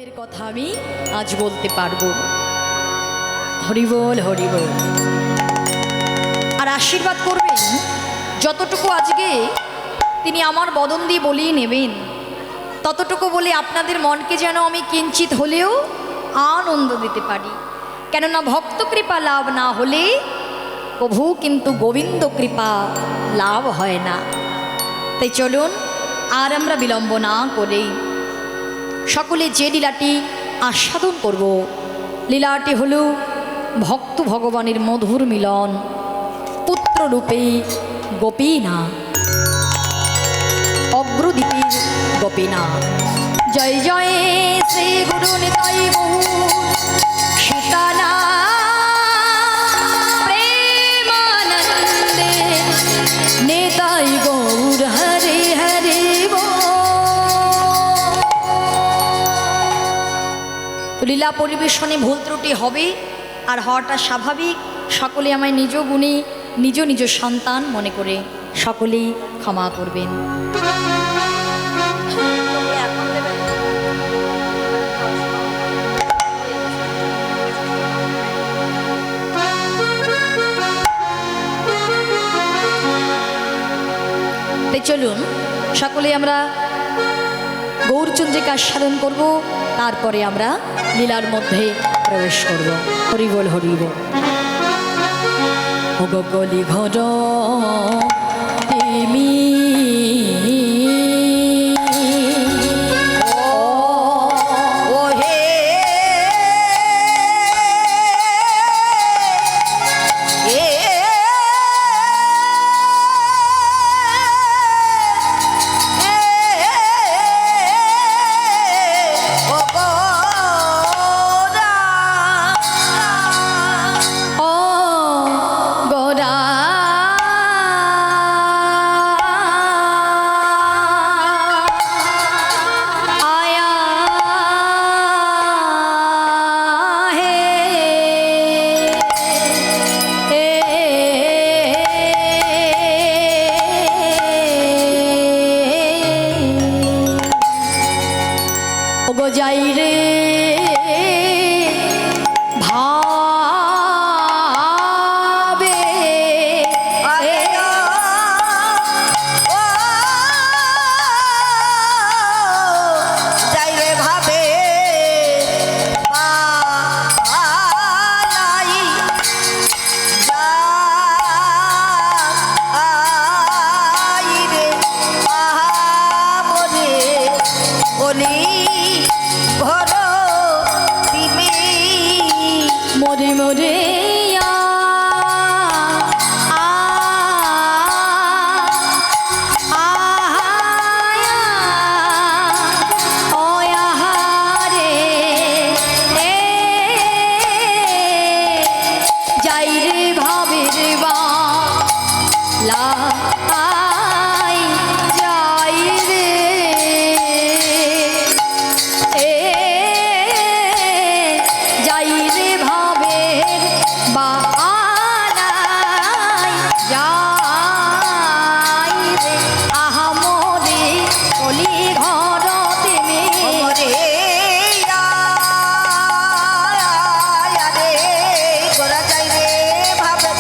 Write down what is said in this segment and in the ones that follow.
আপনাদের কথা আমি আজ বলতে পারবো। হরিবল হরিবল। আর আশীর্বাদ করবেন যতটুকু আজকে তিনি আমার বদন দিয়ে বলিয়ে নেবেন, ততটুকু বলে আপনাদের মনকে যেন আমি কিঞ্চিত হলেও আনন্দ দিতে পারি। কেননা ভক্ত কৃপা লাভ না হলে প্রভু কিন্তু গোবিন্দ কৃপা লাভ হয় না। তাই চলুন আর আমরা বিলম্ব না করে সকলে যে লীলাটি আস্বাদন করব, লীলাটি হল ভক্ত ভগবানের মধুর মিলন, পুত্ররূপে গোপীনা, অগ্রদীপের গোপীনা। জয় জয় শ্রী গুরু নিতাই গৌর সীতানা প্রেমানন্দে নিতাই গৌর হরে হরে লীলা পরিবেশনে ভুল ত্রুটি হবে, আর হওয়াটা স্বাভাবিক। সকলে আমায় নিজ গুণে নিজ নিজ সন্তান মনে করে সকলেই ক্ষমা করবেন। তাই চলুন সকলে আমরা গৌরচন্দ্রিকা আস্বাদন করব, তারপরে আমরা লীলার মধ্যে প্রবেশ করব। হরিবল হরিবল। ও গলি ঘর তুমি যাই রে ভাবে যাই রে ভাবে পালাই যাই রে আহামরে বলি ঘর তুমি মরে মরে যাই রে ভাবে রে বা লাই যাই রে যাই রে ভাবের বালাই যাই রে আহামরে অলি ঘর তেমে রে গোরা যাই রে ভাবে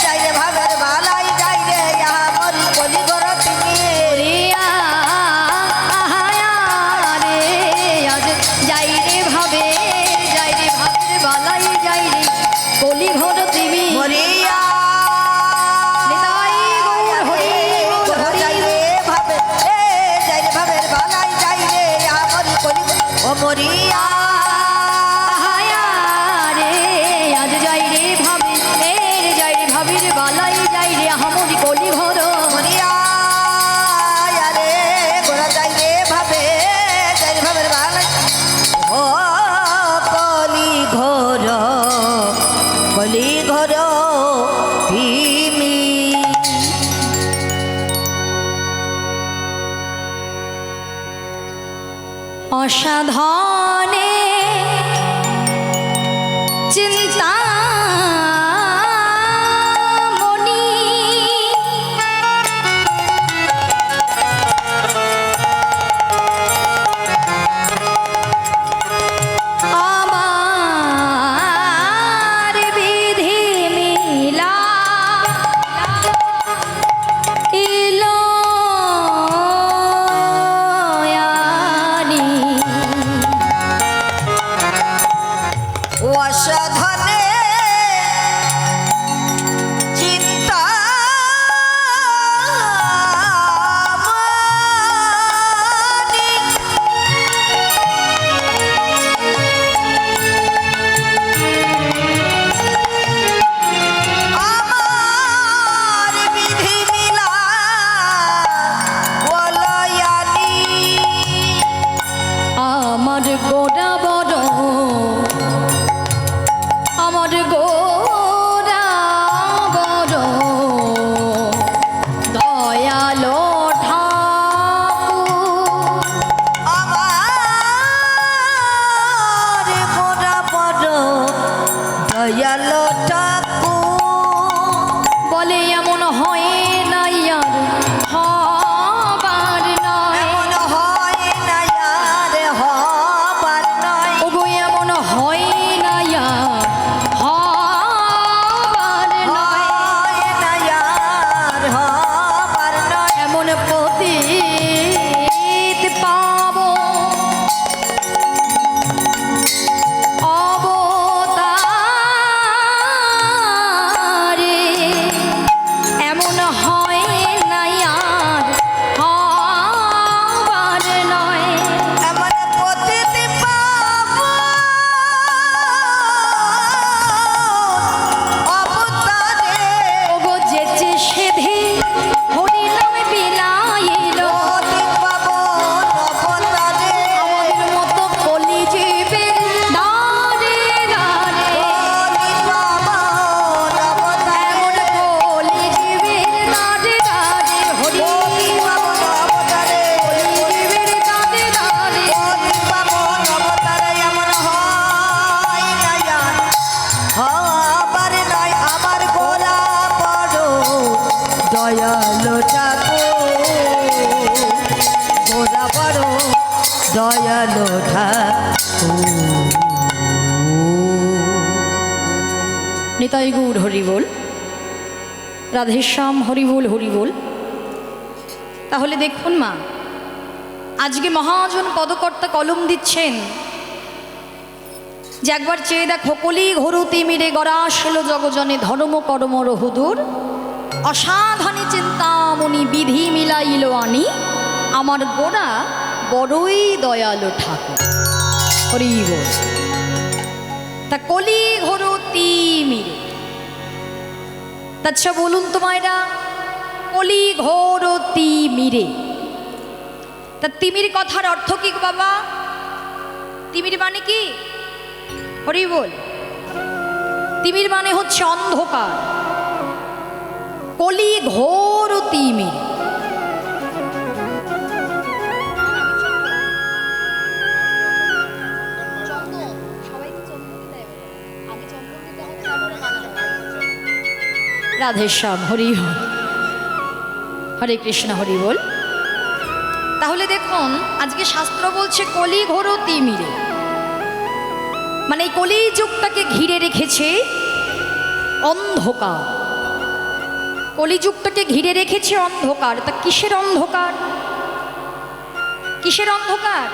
যাই রে ভাবের বালাই যাই রে আমার বলি ঘর তুমি যাই রে ভাবে যাই রে ভাবের বালাই যাই রে কলি ঘর তুমি মরিয়া নিতাই গৌর হরি গোরা যাই রে ভাবে যাই রে ভাবের বালাই যাই রে আমার বলি ও মরিয়া রে আজ যাই রে ভাবে যাই রে ভাবির বালাই যাই রে আহামরি কলি ঘর মরিয়া রে গোরা যাই রে ভাবে যাই রে ভাবের বালাই ও কলি ঘর ভীমি অসাধনে চিন্তা মনি গোড়া বড়, আমার গোড়া বড় দয়ালো ঠাকুর। আমার গোরা বড় দয়ালো ঠাকুর। বলে এমন হয় না আর হবার নয়, এমন হয় না আর হবার নয়। ওগো এমন হয় না আর হবার নয়, হয় না আর হবার নয়। এমন পতিত পাবো অবতারে, এমন হয় না আর হবার নয়। এমন পতিত পাবো অবতারে। ওগো যেচে সেধে হরিনাম বিলাইল, পতিত পাবো অবতারে। আমাদের মতো কলি জীবের দাঁড়ে দাঁড়ে, পতিত পাবো অবতারে। এমন কলি জীবের দাঁড়ে দাঁড়ে, হরি পতিত পাবো অবতারে। জীবের দাঁড়ে দাঁড়ে, পতিত পাবো অবতারে। এমন হয় না আর হবার নয়। আমার গোরা বড় দয়ালো ঠাকুর। গোরা বড় দয়ালো ঠাকুর। নিতাই গৌর হরি বল, রাধেশ্যাম হরি বল হরি বল। তাহলে দেখুন মা, আজকে মহাজন পদকর্তা কলম দিচ্ছেন যে একবার চেয়ে দেখো, কলি ঘোরু তিমিরে গড়াশিল জগজনে ধর্ম কর্ম রহুদূর, অসাধনে চিন্তামণি বিধি মিলাইল আনি, আমার গোড়া বড়ই দয়ালু ঠাকুর। হরি বল। তা কলি ঘোরু তিমিরে, আচ্ছা বলুন তো মায়েরা, কলি ঘোর তিমিরে, তা তিমির কথার অর্থ কি গো বাবা? তিমির মানে কি? হরি বল। তিমির মানে হচ্ছে অন্ধকার। কলি ঘোর তিমির, রাধেশ্যাম হরি বল, হরে কৃষ্ণ হরি বল। তাহলে দেখুন, আজকে শাস্ত্র বলছে কলি ঘোর তিমিরে, মানে এই কলি যুগটাকে ঘিরে রেখেছে অন্ধকার। কলিযুগটাকে ঘিরে রেখেছে অন্ধকার। তা কিসের অন্ধকার? কিসের অন্ধকার?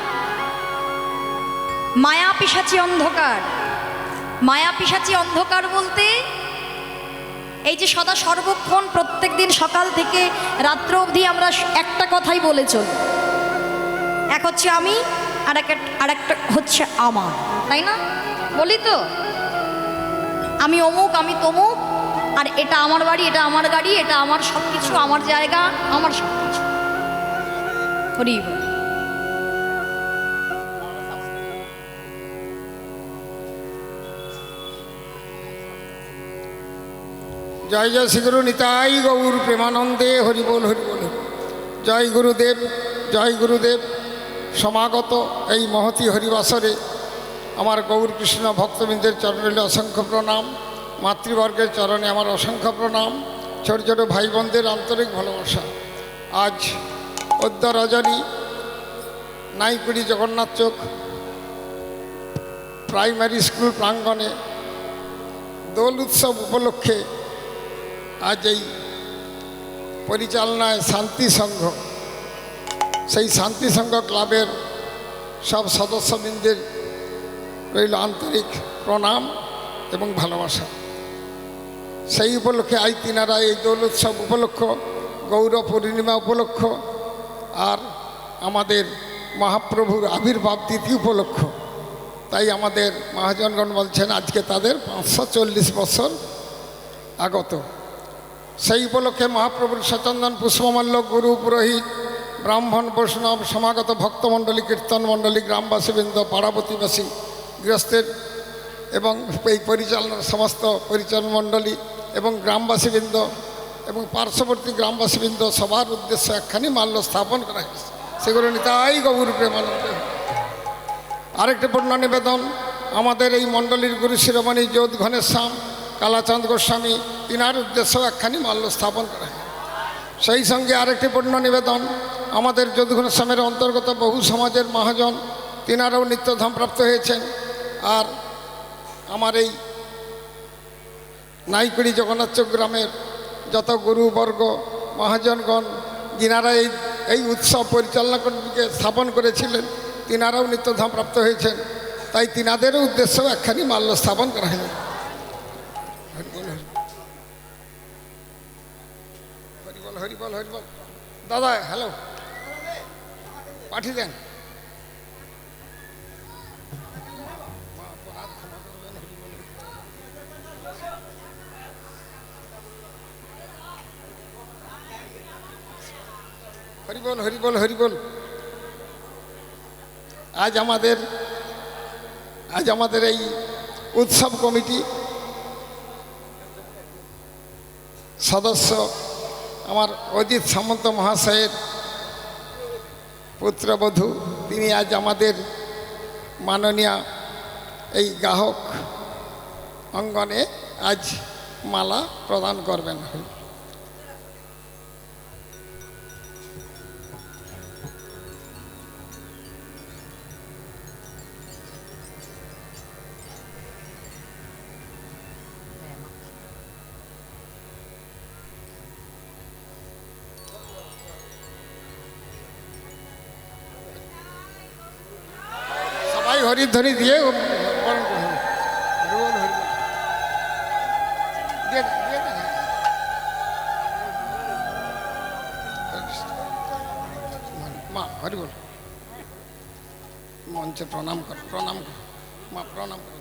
মায়া পিশাচি অন্ধকার। মায়া পিশাচি অন্ধকার বলতে এই যে সদা সর্বক্ষণ প্রত্যেক দিন সকাল থেকে রাত্র অবধি আমরা একটা কথাই বলে চলি, এক হচ্ছে আমি, আর একটা হচ্ছে আমার, তাই না? বলি তো, আমি অমুক, আমি তমুক, আর এটা আমার বাড়ি, এটা আমার গাড়ি, এটা আমার সব কিছু, আমার জায়গা, আমার সব কিছু। হরি বল। জয় জয় শ্রীগুরু নিতাই গৌর প্রেমানন্দে হরি বল হরি বল। জয় গুরুদেব, জয় গুরুদেব। সমাগত এই মহতী হরিবাসরে আমার গৌর কৃষ্ণ ভক্তবৃন্দের চরণে অসংখ্য প্রণাম, মাতৃবর্গের চরণে আমার অসংখ্য প্রণাম, ছোট ছোট ভাই বোনদের আন্তরিক ভালোবাসা। আজ অদ্য রজনী নাইকুড়ি জগন্নাথ চোক প্রাইমারি স্কুল প্রাঙ্গণে দোল উৎসব উপলক্ষে আজ এই পরিচালনায় শান্তি সংঘ, সেই শান্তি সংঘ ক্লাবের সব সদস্যবৃন্দের রইল আন্তরিক প্রণাম এবং ভালোবাসা। সেই উপলক্ষে আজ তিনারা এই দোল উৎসব উপলক্ষ, গৌর পূর্ণিমা উপলক্ষ, আর আমাদের মহাপ্রভুর আবির্ভাব তিথি উপলক্ষ, তাই আমাদের মহাজনগণ বলছেন আজকে তাদের 540 বছর আগত। সেই উপলক্ষে মহাপ্রভুর সচন্দন পুষ্পমাল্য, গুরু পুরোহিত ব্রাহ্মণ বৈষ্ণব সমাগত ভক্তমণ্ডলী কীর্তন মণ্ডলী গ্রামবাসীবৃন্দ পাড়াপতিবাসী গৃহস্থের এবং এই পরিচালনার সমস্ত পরিচালন মণ্ডলী এবং গ্রামবাসীবৃন্দ এবং পার্শ্ববর্তী গ্রামবাসীবৃন্দ সবার উদ্দেশ্যে একখানি মাল্য স্থাপন করা হয়েছে। সেগুলো নিতাই গৌর প্রেমানন্দ। আরেকটি পূর্ণ নিবেদন, আমাদের এই মণ্ডলীর গুরু শিরোমণি যোধ ঘনেশ্যাম কালাচাঁদ গোস্বামী তিনার উদ্দেশ্যেও একখানি মাল্য স্থাপন করা হয়। সেই সঙ্গে আরেকটি পূর্ণ নিবেদন, আমাদের যোধ ঘনেশ্যামের অন্তর্গত বহু সমাজের মহাজন তিনারাও নিত্যধাম প্রাপ্ত হয়েছেন। আর আমার এই নাইকুড়ি জগন্নাথ গ্রামের যত গুরুবর্গ মহাজনগণ যিনারা এই উৎসব পরিচালনা কমিটিকে স্থাপন করেছিলেন তিনারাও নিত্যধাম প্রাপ্ত হয়েছেন। তাই তিনাদেরও উদ্দেশ্যেও একখানি মাল্য স্থাপন করা হলো। হরিবল হরিবল হরিবল। দাদা হ্যালো, পাঠিয়ে দেন। হরিবল হরিবল হরিবল। আজ আমাদের এই উৎসব কমিটি সদস্য আমার অজিত সামন্ত মহাশয়ের পুত্রবধূ, তিনি আজ আমাদের মাননীয় এই গ্রাহক অঙ্গনে আজ মালা প্রদান করবেন। হরিধ্বনি দিয়ে বরণ করুন। মা হরিবল। মঞ্চে প্রণাম কর, প্রণাম কর মা, প্রণাম কর।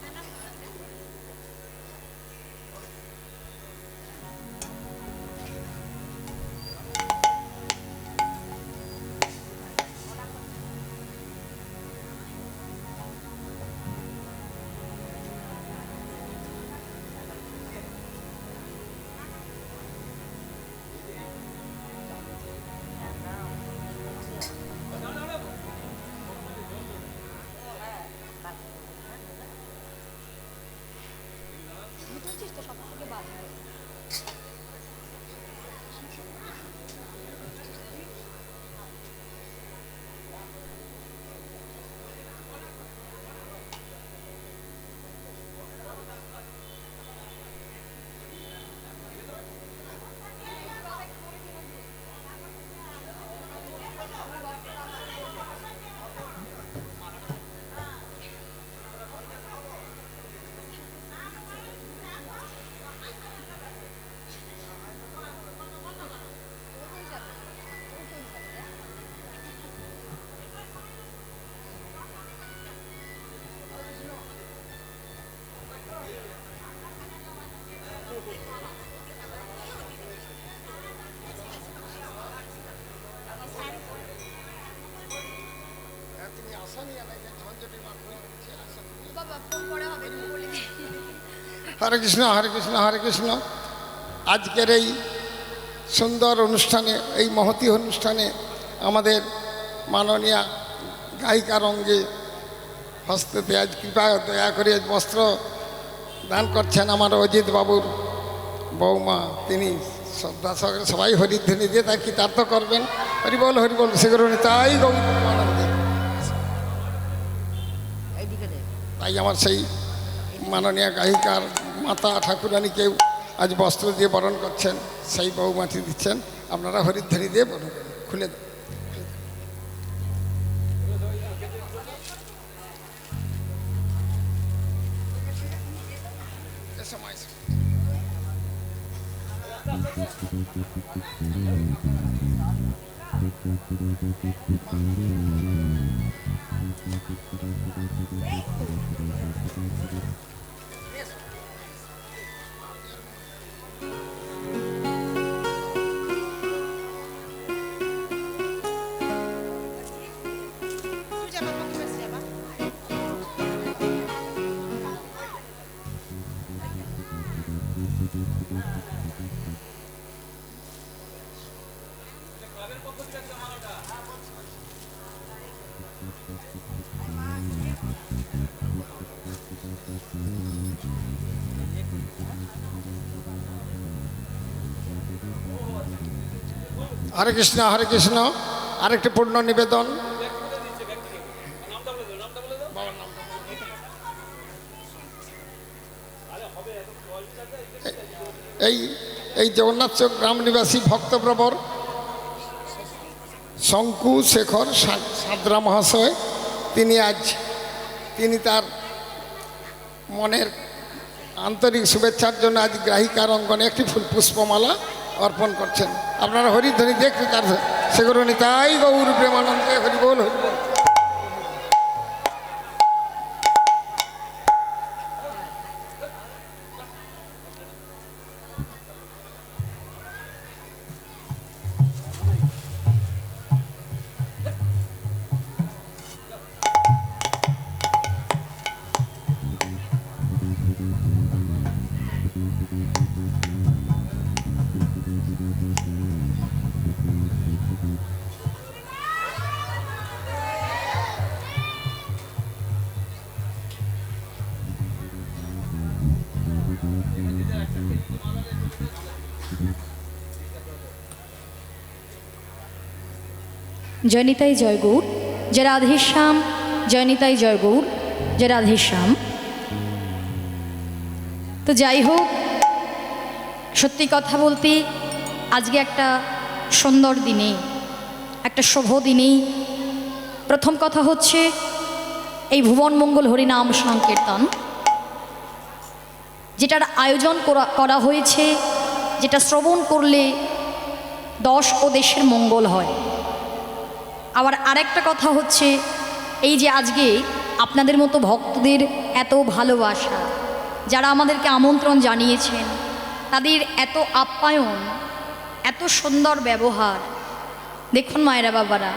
হরে কৃষ্ণ হরে কৃষ্ণ হরে কৃষ্ণ। আজকের এই সুন্দর অনুষ্ঠানে, এই মহতী অনুষ্ঠানে আমাদের মাননীয় গায়িকার অঙ্গে হস্তেতে আজ কৃপা দয়া করে বস্ত্র দান করছেন আমার অজিত বাবুর বৌমা। তিনি শ্রদ্ধা সহকারে সবাই হরিধ্বনি দিয়ে তাকে কৃতার্থ করবেন। হরিবল হরিবল। সেগুলো তাই আনন্দে। তাই আমার সেই মাননীয় গায়িকার মাতা ঠাকুরানীকেও আজ বস্ত্র দিয়ে বরণ করছেন, সেই বৌমাটি দিচ্ছেন। আপনারা হরিধ্বনি দিয়ে বরণ করেন। খুলে দেন। হরে কৃষ্ণ। আরেকটি পূর্ণ নিবেদন। এই জগন্নাথ চক গ্রাম নিবাসী ভক্তপ্রবর শঙ্কু শেখর সাদরা মহাশয়, তিনি তার মনের আন্তরিক শুভেচ্ছার জন্য আজ গ্রাহিকার অঙ্গনে একটি ফুল পুষ্পমালা অর্পণ করছেন। আপনারা হরিধ্বনি দেখতে তার সেগুলো নিতাই গৌর প্রেমানন্দে হরিবোল হরিবোল। জয়নিতাই জয় গৌর, যে রাধেশ্যাম। জয়নিতাই জয় গৌর, যে রাধেশ্যাম। তো যাই হোক, সত্যি কথা বলতে আজকে একটা সুন্দর দিনে, একটা শুভ দিনেই প্রথম কথা হচ্ছে এই ভুবন মঙ্গল হরিনাম সংকীর্তন, যেটার আয়োজন করা হয়েছে, যেটা শ্রবণ করলে দশ ও দেশের মঙ্গল হয়। আবার আরেকটা কথা হচ্ছে এই যে আজকে আপনাদের মতো ভক্তদের এত ভালোবাসা, যারা আমাদেরকে আমন্ত্রণ জানিয়েছেন, তাদের এত আপ্যায়ন, এত সুন্দর ব্যবহার। দেখুন মায়েরা বাবারা,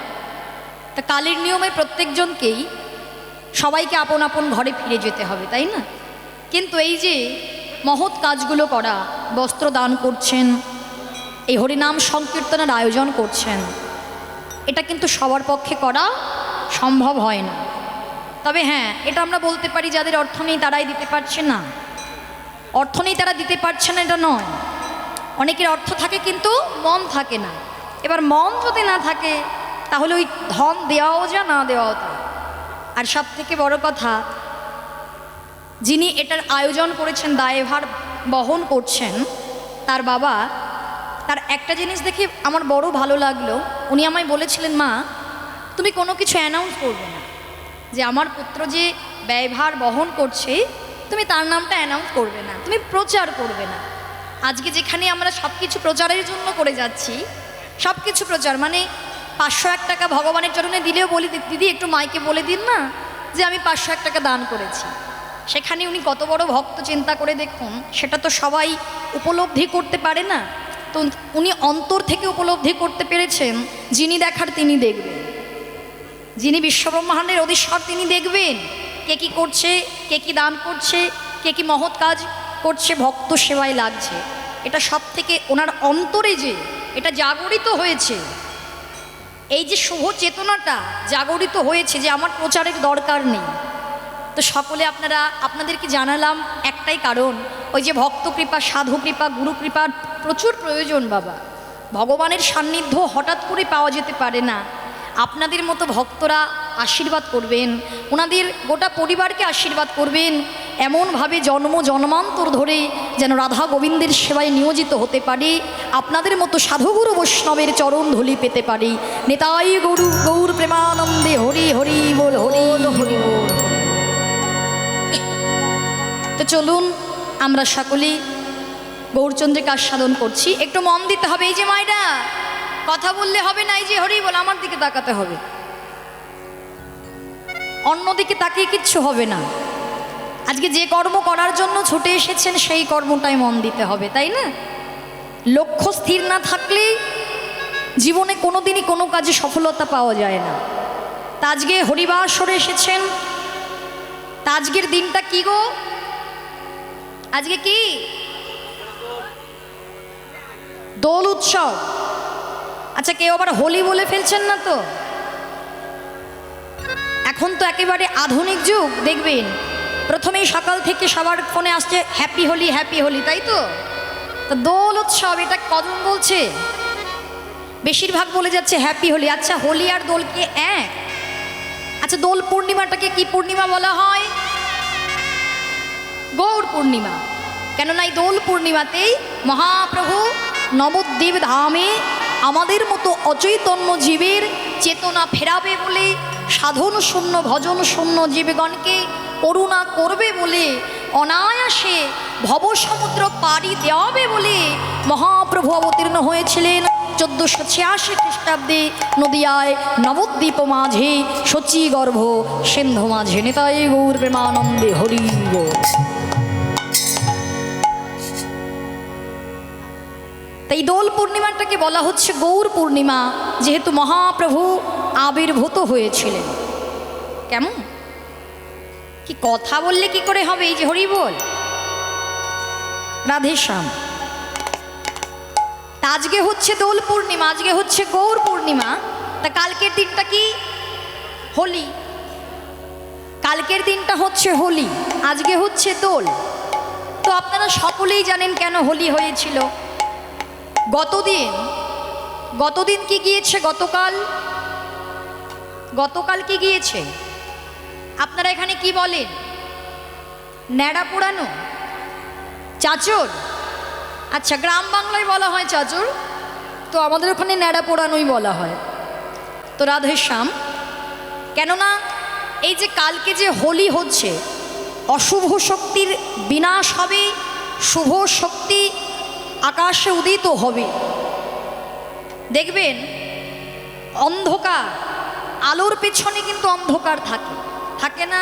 তা কালের নিয়মে প্রত্যেকজনকেই সবাইকে আপন আপন ঘরে ফিরে যেতে হবে, তাই না? কিন্তু এই যে মহৎ কাজগুলো করা, বস্ত্র দান করছেন, এই হরিনাম সংকীর্তনের আয়োজন করছেন, এটা কিন্তু সবার পক্ষে করা সম্ভব হয় না। তবে হ্যাঁ, এটা আমরা বলতে পারি যাদের অর্থ নেই তারাই দিতে পারছে না। অর্থ নেই তারা দিতে পারছে না এটা নয়, অনেকের অর্থ থাকে কিন্তু মন থাকে না। এবার মন যদি না থাকে তাহলে ওই ধন দেওয়াও যা, না দেওয়াও তা। আর সব থেকে বড় কথা, যিনি এটার আয়োজন করেছেন, দায়ভার বহন করছেন, তার বাবা, তার একটা জিনিস দেখে আমার বড় ভালো লাগলো। উনি আমায় বলেছিলেন, মা তুমি কোনো কিছু অ্যানাউন্স করবে না, যে আমার পুত্র যে ব্যয়ভার বহন করছে তুমি তার নামটা অ্যানাউন্স করবে না, তুমি প্রচার করবে না। আজকে যেখানে আমরা সব কিছু প্রচারের জন্য করে যাচ্ছি, সব কিছু প্রচার মানে 501 টাকা ভগবানের চরণে দিলেও বলি, দিদি একটু মাইকে বলে দিন না যে আমি 501 টাকা দান করেছি। সেখানে উনি কত বড় ভক্ত চিন্তা করে দেখুন, সেটা তো সবাই উপলব্ধি করতে পারে না। তো উনি অন্তর থেকে উপলব্ধি করতে পেরেছেন, যিনি দেখার তিনি দেখবেন, যিনি বিশ্বব্রহ্মাণ্ডের অধীশ্বর তিনি দেখবেন কে কী করছে, কে কী দান করছে, কে কী মহৎ কাজ করছে, ভক্ত সেবায় লাগছে। এটা সব থেকে ওনার অন্তরে যে এটা জাগরিত হয়েছে, এই যে শুভ চেতনাটা জাগরিত হয়েছে যে আমার প্রচারের দরকার নেই। তো সকলে আপনাদেরকে জানালাম একটাই কারণ, ওই যে ভক্ত কৃপা, সাধু কৃপা, গুরু কৃপার প্রচুর প্রয়োজন বাবা। ভগবানের সান্নিধ্য হঠাৎ করে পাওয়া যেতে পারে না। আপনাদের মতো ভক্তরা আশীর্বাদ করবেন, ওনাদের গোটা পরিবারকে আশীর্বাদ করবেন, এমনভাবে জন্ম জন্মান্তর ধরে যেন রাধা গোবিন্দের সেবায় নিয়োজিত হতে পারি, আপনাদের মতো সাধুগুরু বৈষ্ণবের চরণ ধুলি পেতে পারি। নিতাই গরু গৌর প্রেমানন্দে হরি হরি বল, হরি হরি বল। তো চলুন আমরা সকলেই গৌরচন্দ্রকে আস্বাদন করছি। একটু মন দিতে হবে। এই যে মায়েরা কথা বললে হবে না, এই যে হরি বল আমার দিকে তাকাতে হবে, অন্যদিকে তাকিয়ে কিচ্ছু হবে না। আজকে যে কর্ম করার জন্য ছুটে এসেছেন সেই কর্মটাই মন দিতে হবে, তাই না? লক্ষ্য স্থির না থাকলে জীবনে কোনোদিনই কোনো কাজে সফলতা পাওয়া যায় না। তা আজকে হরিবাসরে এসেছেন, তা আজকের দিনটা কি গো? আজকে কি দোল উৎসব। আচ্ছা, কেউ আবার হোলি বলে ফেলছেন না তো? এখন তো একেবারে আধুনিক যুগ, দেখবেন প্রথমেই সকাল থেকে সবার ফোনে আসছে হ্যাপি হোলি, হ্যাপি হোলি, তাই তো? তা দোল উৎসব এটা কজন বলছে? বেশিরভাগ বলে যাচ্ছে হ্যাপি হোলি। আচ্ছা, হোলি আর দোল কি এক? আচ্ছা, দোল পূর্ণিমাটাকে কি পূর্ণিমা বলা হয়? গৌর পূর্ণিমা। কেননা এই দোল পূর্ণিমাতেই মহাপ্রভু নবদ্বীপ ধামে আমাদের মতো অচৈতন্য জীবের চেতনা ফেরাবে বলে, সাধন শূন্য ভজন শূন্য জীবগণকে করুণা করবে বলে, অনায়াসে ভবসমুদ্র পাড়ি দেওয়াবে বলে মহাপ্রভু অবতীর্ণ হয়েছিলেন 1486 খ্রিস্টাব্দে নদিয়ায় নবদ্বীপ মাঝে শচীগর্ভ সিন্ধু মাঝে। নিতাই গৌর প্রেমানন্দে হরি গৌর। তাই দোল পূর্ণিমাটাকে বলা হচ্ছে গৌর পূর্ণিমা, যেহেতু মহাপ্রভু আবির্ভূত হয়েছিলেন। কেমন কি কথা বললে কি করে হবে? এই যে হরি বল, রাধেশ্যাম। তা আজকে হচ্ছে দোল পূর্ণিমা, আজকে হচ্ছে গৌর পূর্ণিমা। তা কালকের দিনটা কি? হোলি। কালকের দিনটা হচ্ছে হোলি, আজকে হচ্ছে দোল। তো আপনারা সকলেই জানেন কেন হোলি হয়েছিল। গতদিন কি গিয়েছে? গতকাল কি গিয়েছে? আপনারা এখানে কি বলেন? ন্যাড়া পোড়ানো, চাচর। আচ্ছা, গ্রাম বাংলায় বলা হয় চাচর, তো আমাদের ওখানে ন্যাড়া পোড়ানোই বলা হয়। তো রাধেশ্যাম, কেননা এই যে কালকে যে হোলি হচ্ছে, অশুভ শক্তির বিনাশ হবে, শুভ শক্তি আকাশে উদিত হবে। দেখবেন অন্ধকার, আলোর পেছনে কিন্তু অন্ধকার থাকে না?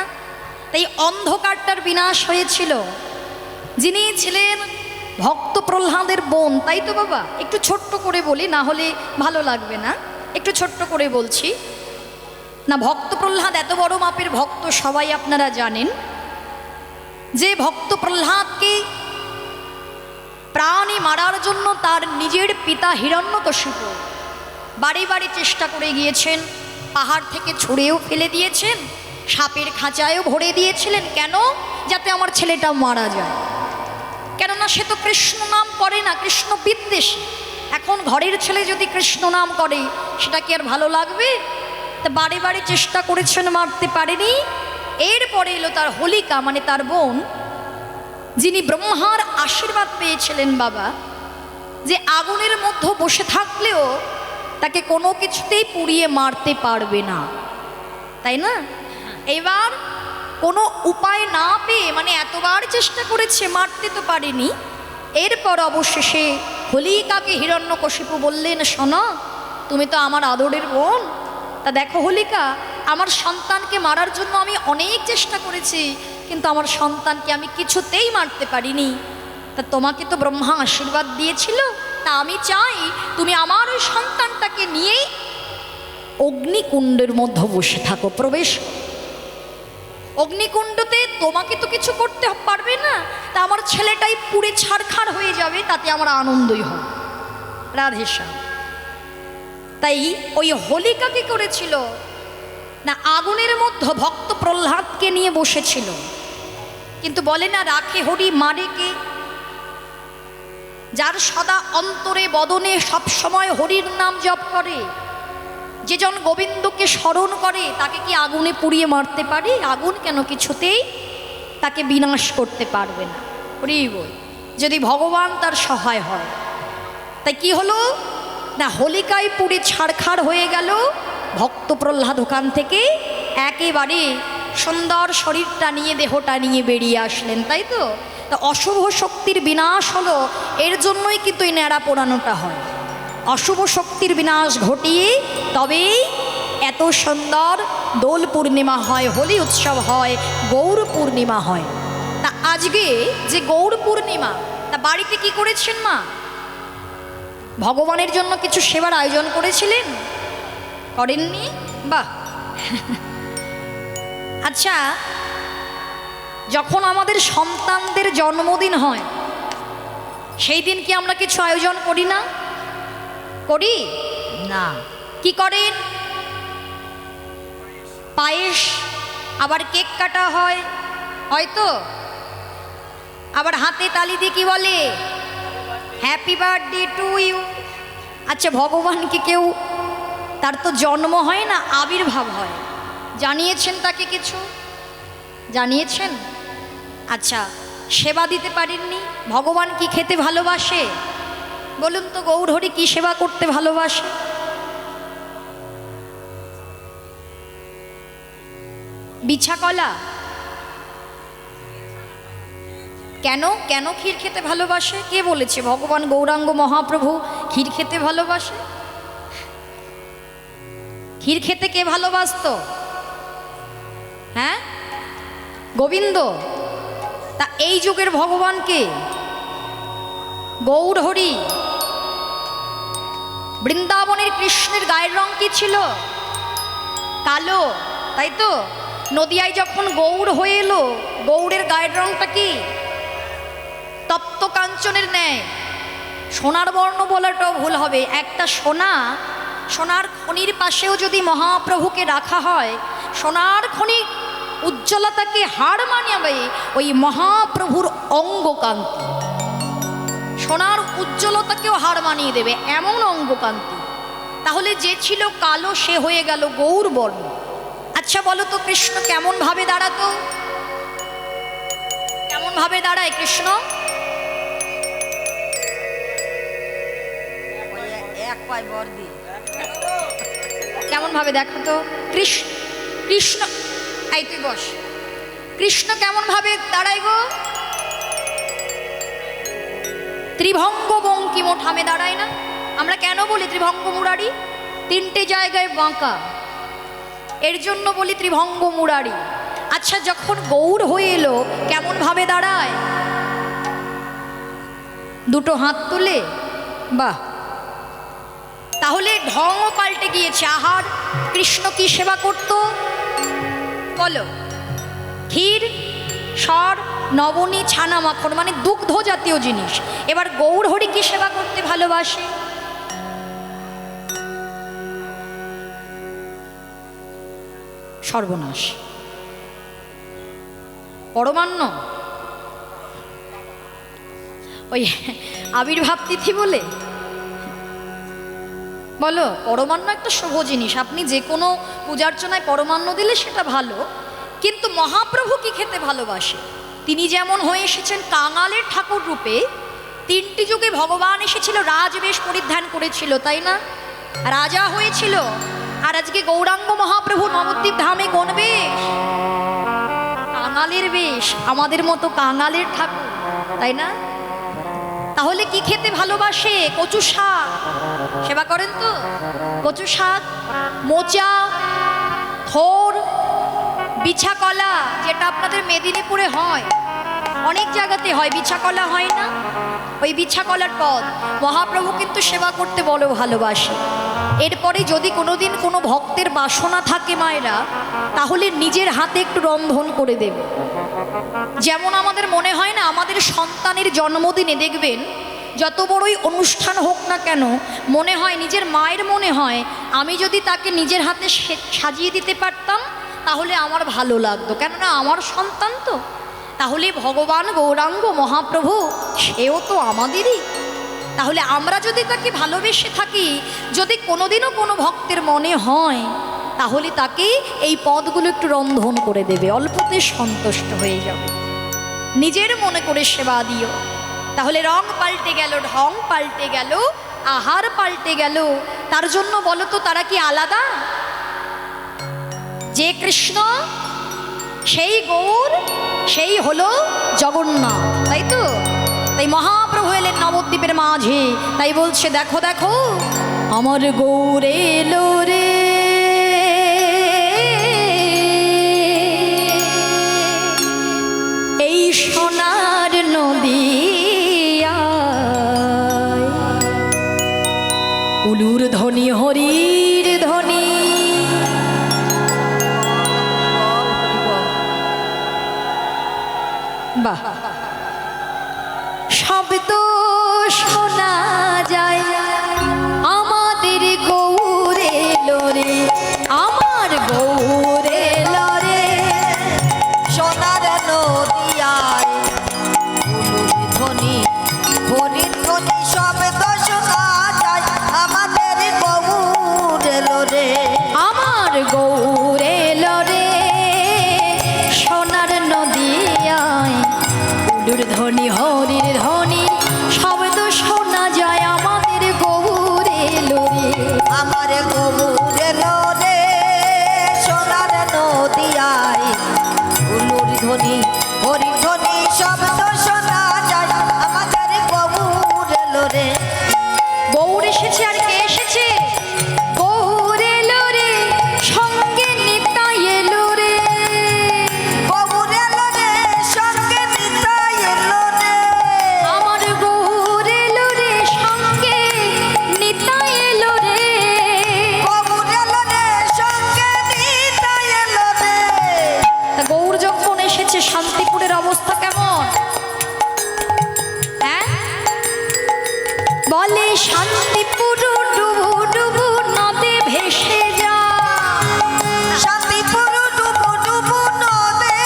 তাই অন্ধকারটার বিনাশ হয়েছিল। যিনি ছিলেন ভক্ত প্রহ্লাদের বোন, তাই তো বাবা? একটু ছোট্ট করে বলি, না হলে ভালো লাগবে না। একটু ছোট্ট করে বলছি না। ভক্ত প্রহ্লাদ এত বড় মাপের ভক্ত, সবাই আপনারা জানেন যে ভক্ত প্রহ্লাদকে প্রাণে মারার জন্য তার নিজের পিতা হিরণ্যকশিপু বাড়ি বাড়ি চেষ্টা করে গিয়েছেন। পাহাড় থেকে ছুঁড়েও ফেলে দিয়েছেন, সাপের খাঁচায়ও ভরে দিয়েছিলেন। কেন? যাতে আমার ছেলেটা মারা যায়। কেননা সে তো কৃষ্ণ নাম করে না, কৃষ্ণ বিদ্বেষী। এখন ঘরের ছেলে যদি কৃষ্ণ নাম করে, সেটা কি আর ভালো লাগবে? তা বাড়ি বাড়ি চেষ্টা করেছেন, মারতে পারেনি। এরপরে এলো তার হোলিকা, মানে তার বোন, যিনি ব্রহ্মার আশীর্বাদ পেয়েছিলেন বাবা, যে আগুনের মধ্যে বসে থাকলেও তাকে কোনো কিছুতেই পুড়িয়ে মারতে পারবে না, তাই না? এবার কোনো উপায় না পেয়ে, মানে এতবার চেষ্টা করেছে, মারতে তো পারেনি। এরপর অবশেষে হোলিকাকে হিরণ্যকশিপু বললেন, শোনো, তুমি তো আমার আদরের বোন, তা দেখো হোলিকা, আমার সন্তানকে মারার জন্য আমি অনেক চেষ্টা করেছি, কিন্তু আমার সন্তানকে আমি কিছুতেই মারতে পারিনি। তা তোমাকে তো ব্রহ্মা আশীর্বাদ দিয়েছিল, তা আমি চাই তুমি আমার ওই সন্তানটাকে নিয়েই অগ্নিকুণ্ডের মধ্যে বসে থাকো, প্রবেশ। অগ্নিকুণ্ডতে তোমাকে তো কিছু করতে পারবে না, তা আমার ছেলেটাই পুড়ে ছারখার হয়ে যাবে, তাতে আমার আনন্দই হয়। রাধেশ্যাম। তাই ওই হোলিকা কি করেছিল না, আগুনের মধ্যে ভক্ত প্রহ্লাদকে নিয়ে বসেছিল। কিন্তু বলে না, রাখে হরি মারে কে? যার সদা অন্তরে বদনে সব সময় হরির নাম জপ করে, যে জন গোবিন্দকে স্মরণ করে, তাকে কি আগুনে পুড়িয়ে মারতে পারে? আগুন কেন কিছুতেই তাকে বিনাশ করতে পারবে না। হরি বল, যদি ভগবান তার সহায় হয়। তাই কি হলো না, হোলিকায় পুড়ে ছারখার হয়ে গেল। ভক্ত প্রহ্লাদ ওখান থেকে একেবারে সুন্দর শরীরটা নিয়ে, দেহটা নিয়ে বেরিয়ে আসলেন, তাই তো? তা অশুভ শক্তির বিনাশ হলো, এর জন্যই কিন্তু এই ন্যাড়া পোড়ানোটা হয়। অশুভ শক্তির বিনাশ ঘটিয়ে তবেই এত সুন্দর দোল পূর্ণিমা হয়, হোলি উৎসব হয়, গৌর পূর্ণিমা হয়। তা আজকে যে গৌর পূর্ণিমা, তা বাড়িতে কি করেছেন মা? ভগবানের জন্য কিছু সেবার আয়োজন করেছিলেন? করেননি? বাহ। আচ্ছা, যখন আমাদের সন্তানদের জন্মদিন হয়, সেই দিন কি আমরা কিছু আয়োজন করি না? করি না। কি করেন? পায়েস, আবার কেক কাটা হয়, হয়তো আবার হাতে তালি দিয়ে কি বলে? Happy birthday to you. আচ্ছা, ভগবানকে কেউ, তার তো জন্ম হয় না, আবির্ভাব হয়। জানিয়েছেন তাকে কিছু? জানিয়েছেন? আচ্ছা, সেবা দিতে পারেননি? ভগবান কি খেতে ভালোবাসে বলুন তো? গৌরহরি কি সেবা করতে ভালোবাসে? বিছা কলা? কেন কেন ক্ষীর খেতে ভালোবাসে? কে বলেছে ভগবান গৌরাঙ্গ মহাপ্রভু ক্ষীর খেতে ভালোবাসে? ক্ষীর খেতে কে ভালোবাসতো? হ্যাঁ, গোবিন্দ। তা এই যুগের ভগবানকে গৌরহরি। বৃন্দাবনের কৃষ্ণের গায়ের রং কি ছিল? কালো, তাই তো? নদিয়ায় যখন গৌর হয়ে এলো, গৌরের গায়ের রংটা কি? তপ্ত কাঞ্চনের ন্যায়। সোনার বর্ণ বলাটাও ভুল হবে। একটা সোনার খনির পাশেও যদি মহাপ্রভুকে রাখা হয়, সোনার খনির উজ্জ্বলতাকে হার মানাবে ওই মহাপ্রভুর অঙ্গকান্তি। সোনার উজ্জ্বলতাকেও হার মানিয়ে দেবে এমন অঙ্গকান্তি। তাহলে যে ছিল কালো সে হয়ে গেল গৌর বর্ণ। আচ্ছা বলো তো, কৃষ্ণ কেমন ভাবে দাঁড়াতো? কেমন ভাবে দাঁড়ায় কৃষ্ণ? এক পায় বর্দি। কেমন ভাবে দেখাতো কৃষ্ণ? এই তুই বস। কৃষ্ণ কেমন ভাবে দাঁড়ায় গো? ত্রিভঙ্গ বঙ্কিম ঠামে দাঁড়ায় না? আমরা কেন বলি ত্রিভঙ্গ মুরারি? তিনটে জায়গায় বাঁকা, এর জন্য বলি ত্রিভঙ্গ মুরারি। আচ্ছা, যখন গৌর হয়ে এলো কেমন ভাবে দাঁড়ায়? দুটো হাত তুলে। বাহ! তাহলে ঢংও পাল্টে গিয়েছে। আহার, কৃষ্ণ কি সেবা করত বলো? ক্ষীর, সর, নবনী, ছানা মাখন, মানে দুগ্ধ জাতীয় জিনিস। এবার গৌরহরি কি সেবা করতে ভালোবাসে? সর্বনাশ, পরমান্ন। ওই আবির্ভাব তিথি বলে বলো, পরমান্ন একটা শুভ জিনিস। আপনি যে কোনো পূজার্চনায় পরমান্ন দিলে সেটা ভালো, কিন্তু মহাপ্রভু কি খেতে ভালোবাসে? তিনি যেমন হয়ে এসেছেন কাঙালের ঠাকুর রূপে, তিনটি যুগে ভগবান এসেছিল রাজবেশ পরিধান করেছিল, তাই না? রাজা হয়েছিল। আর আজকে গৌরাঙ্গ মহাপ্রভু নবদ্বীপ ধামে কোন বেশ? কাঙালের বেশ। আমাদের মতো কাঙালের ঠাকুর, তাই না? তাহলে কি খেতে ভালোবাসে? কচু শাক। সেবা করেন তো? কচু শাক, মোচা, থোর, বিছা কলা, যেটা আপনাদের মেদিনীপুরে হয়, অনেক জায়গাতে হয়, বিছা কলা হয় না? ওই বিছা কলার পদ মহাপ্রভু কিন্তু সেবা করতে বলো ভালোবাসে। এরপরে যদি কোনোদিন কোনো ভক্তের বাসনা থাকে মায়েরা, তাহলে নিজের হাতে একটু রন্ধন করে দেবে। যেমন আমাদের মনে হয় না, আমাদের সন্তানের জন্মদিনে দেখবেন যত বড়ই অনুষ্ঠান হোক না কেন, মনে হয়, নিজের মায়ের মনে হয়, আমি যদি তাকে নিজের হাতে সাজিয়ে দিতে পারতাম তাহলে আমার ভালো লাগতো, কেননা আমার সন্তান তো। তাহলে ভগবান গৌরাঙ্গ মহাপ্রভু সেও তো আমাদেরই। তাহলে আমরা যদি তাকে ভালোবেসে থাকি, যদি কোনোদিনও কোনো ভক্তের মনে হয়, তাহলে তাকে এই পদগুলো একটু রন্ধন করে দেবে, অল্পতে সন্তুষ্ট হয়ে যাবে। নিজের মনে করে সেবা দিও, তাহলে রং পাল্টে গেল, ঢং পাল্টে গেল, আহার পাল্টে গেল। তার জন্য বলো তো, তারা কি আলাদা? যে কৃষ্ণ সেই গৌর, সেই হলো জগন্নাথ, তাই তো? তাই মহাপ্রভু এলেন নবদ্বীপের মাঝে। তাই বলছে, দেখো দেখো আমার গৌর এলো রে, এই সোনার নদিয়ায়, উলুর ধ্বনি হরির ধ্বনি। বাহ! শব্দ শোনা যায় আমাদের গৌরে লোরে, আমার গৌরে লোরে, সোনার নদিয়ায় উলুর ধ্বনি, হরির ধ্বনি, শব্দ শোনা যায় আমার উলুর ধ্বনি হরির ধ্বনি শব্দ শোনা যায় আমাদের গৌরে লোরে। আমার গৌরে লোরে সোনার নদিয়ায় উলুর ধ্বনি হরি ধ্বনি শব্দ শোনা যায় আমাদের গৌরে লোরে। গৌর এসেছে আর কে এসেছে? গৌর এলো রে, সঙ্গে নিতাই এলো রে। গৌরে লোরে সঙ্গে নিতাই এলো রে। আমার গৌর এলো রে, সঙ্গে নিতাই এলো রে। গৌরে লোরে সঙ্গে নিতাই এলো রে। তা গৌর যখন এসেছে শান্তিপুরের অবস্থা কেমন? হ্যাঁ, বলে শান্তিপুর ডুবু ডুবু নদে ভেসে যা। শান্তিপুর ডুবু ডুবু নদে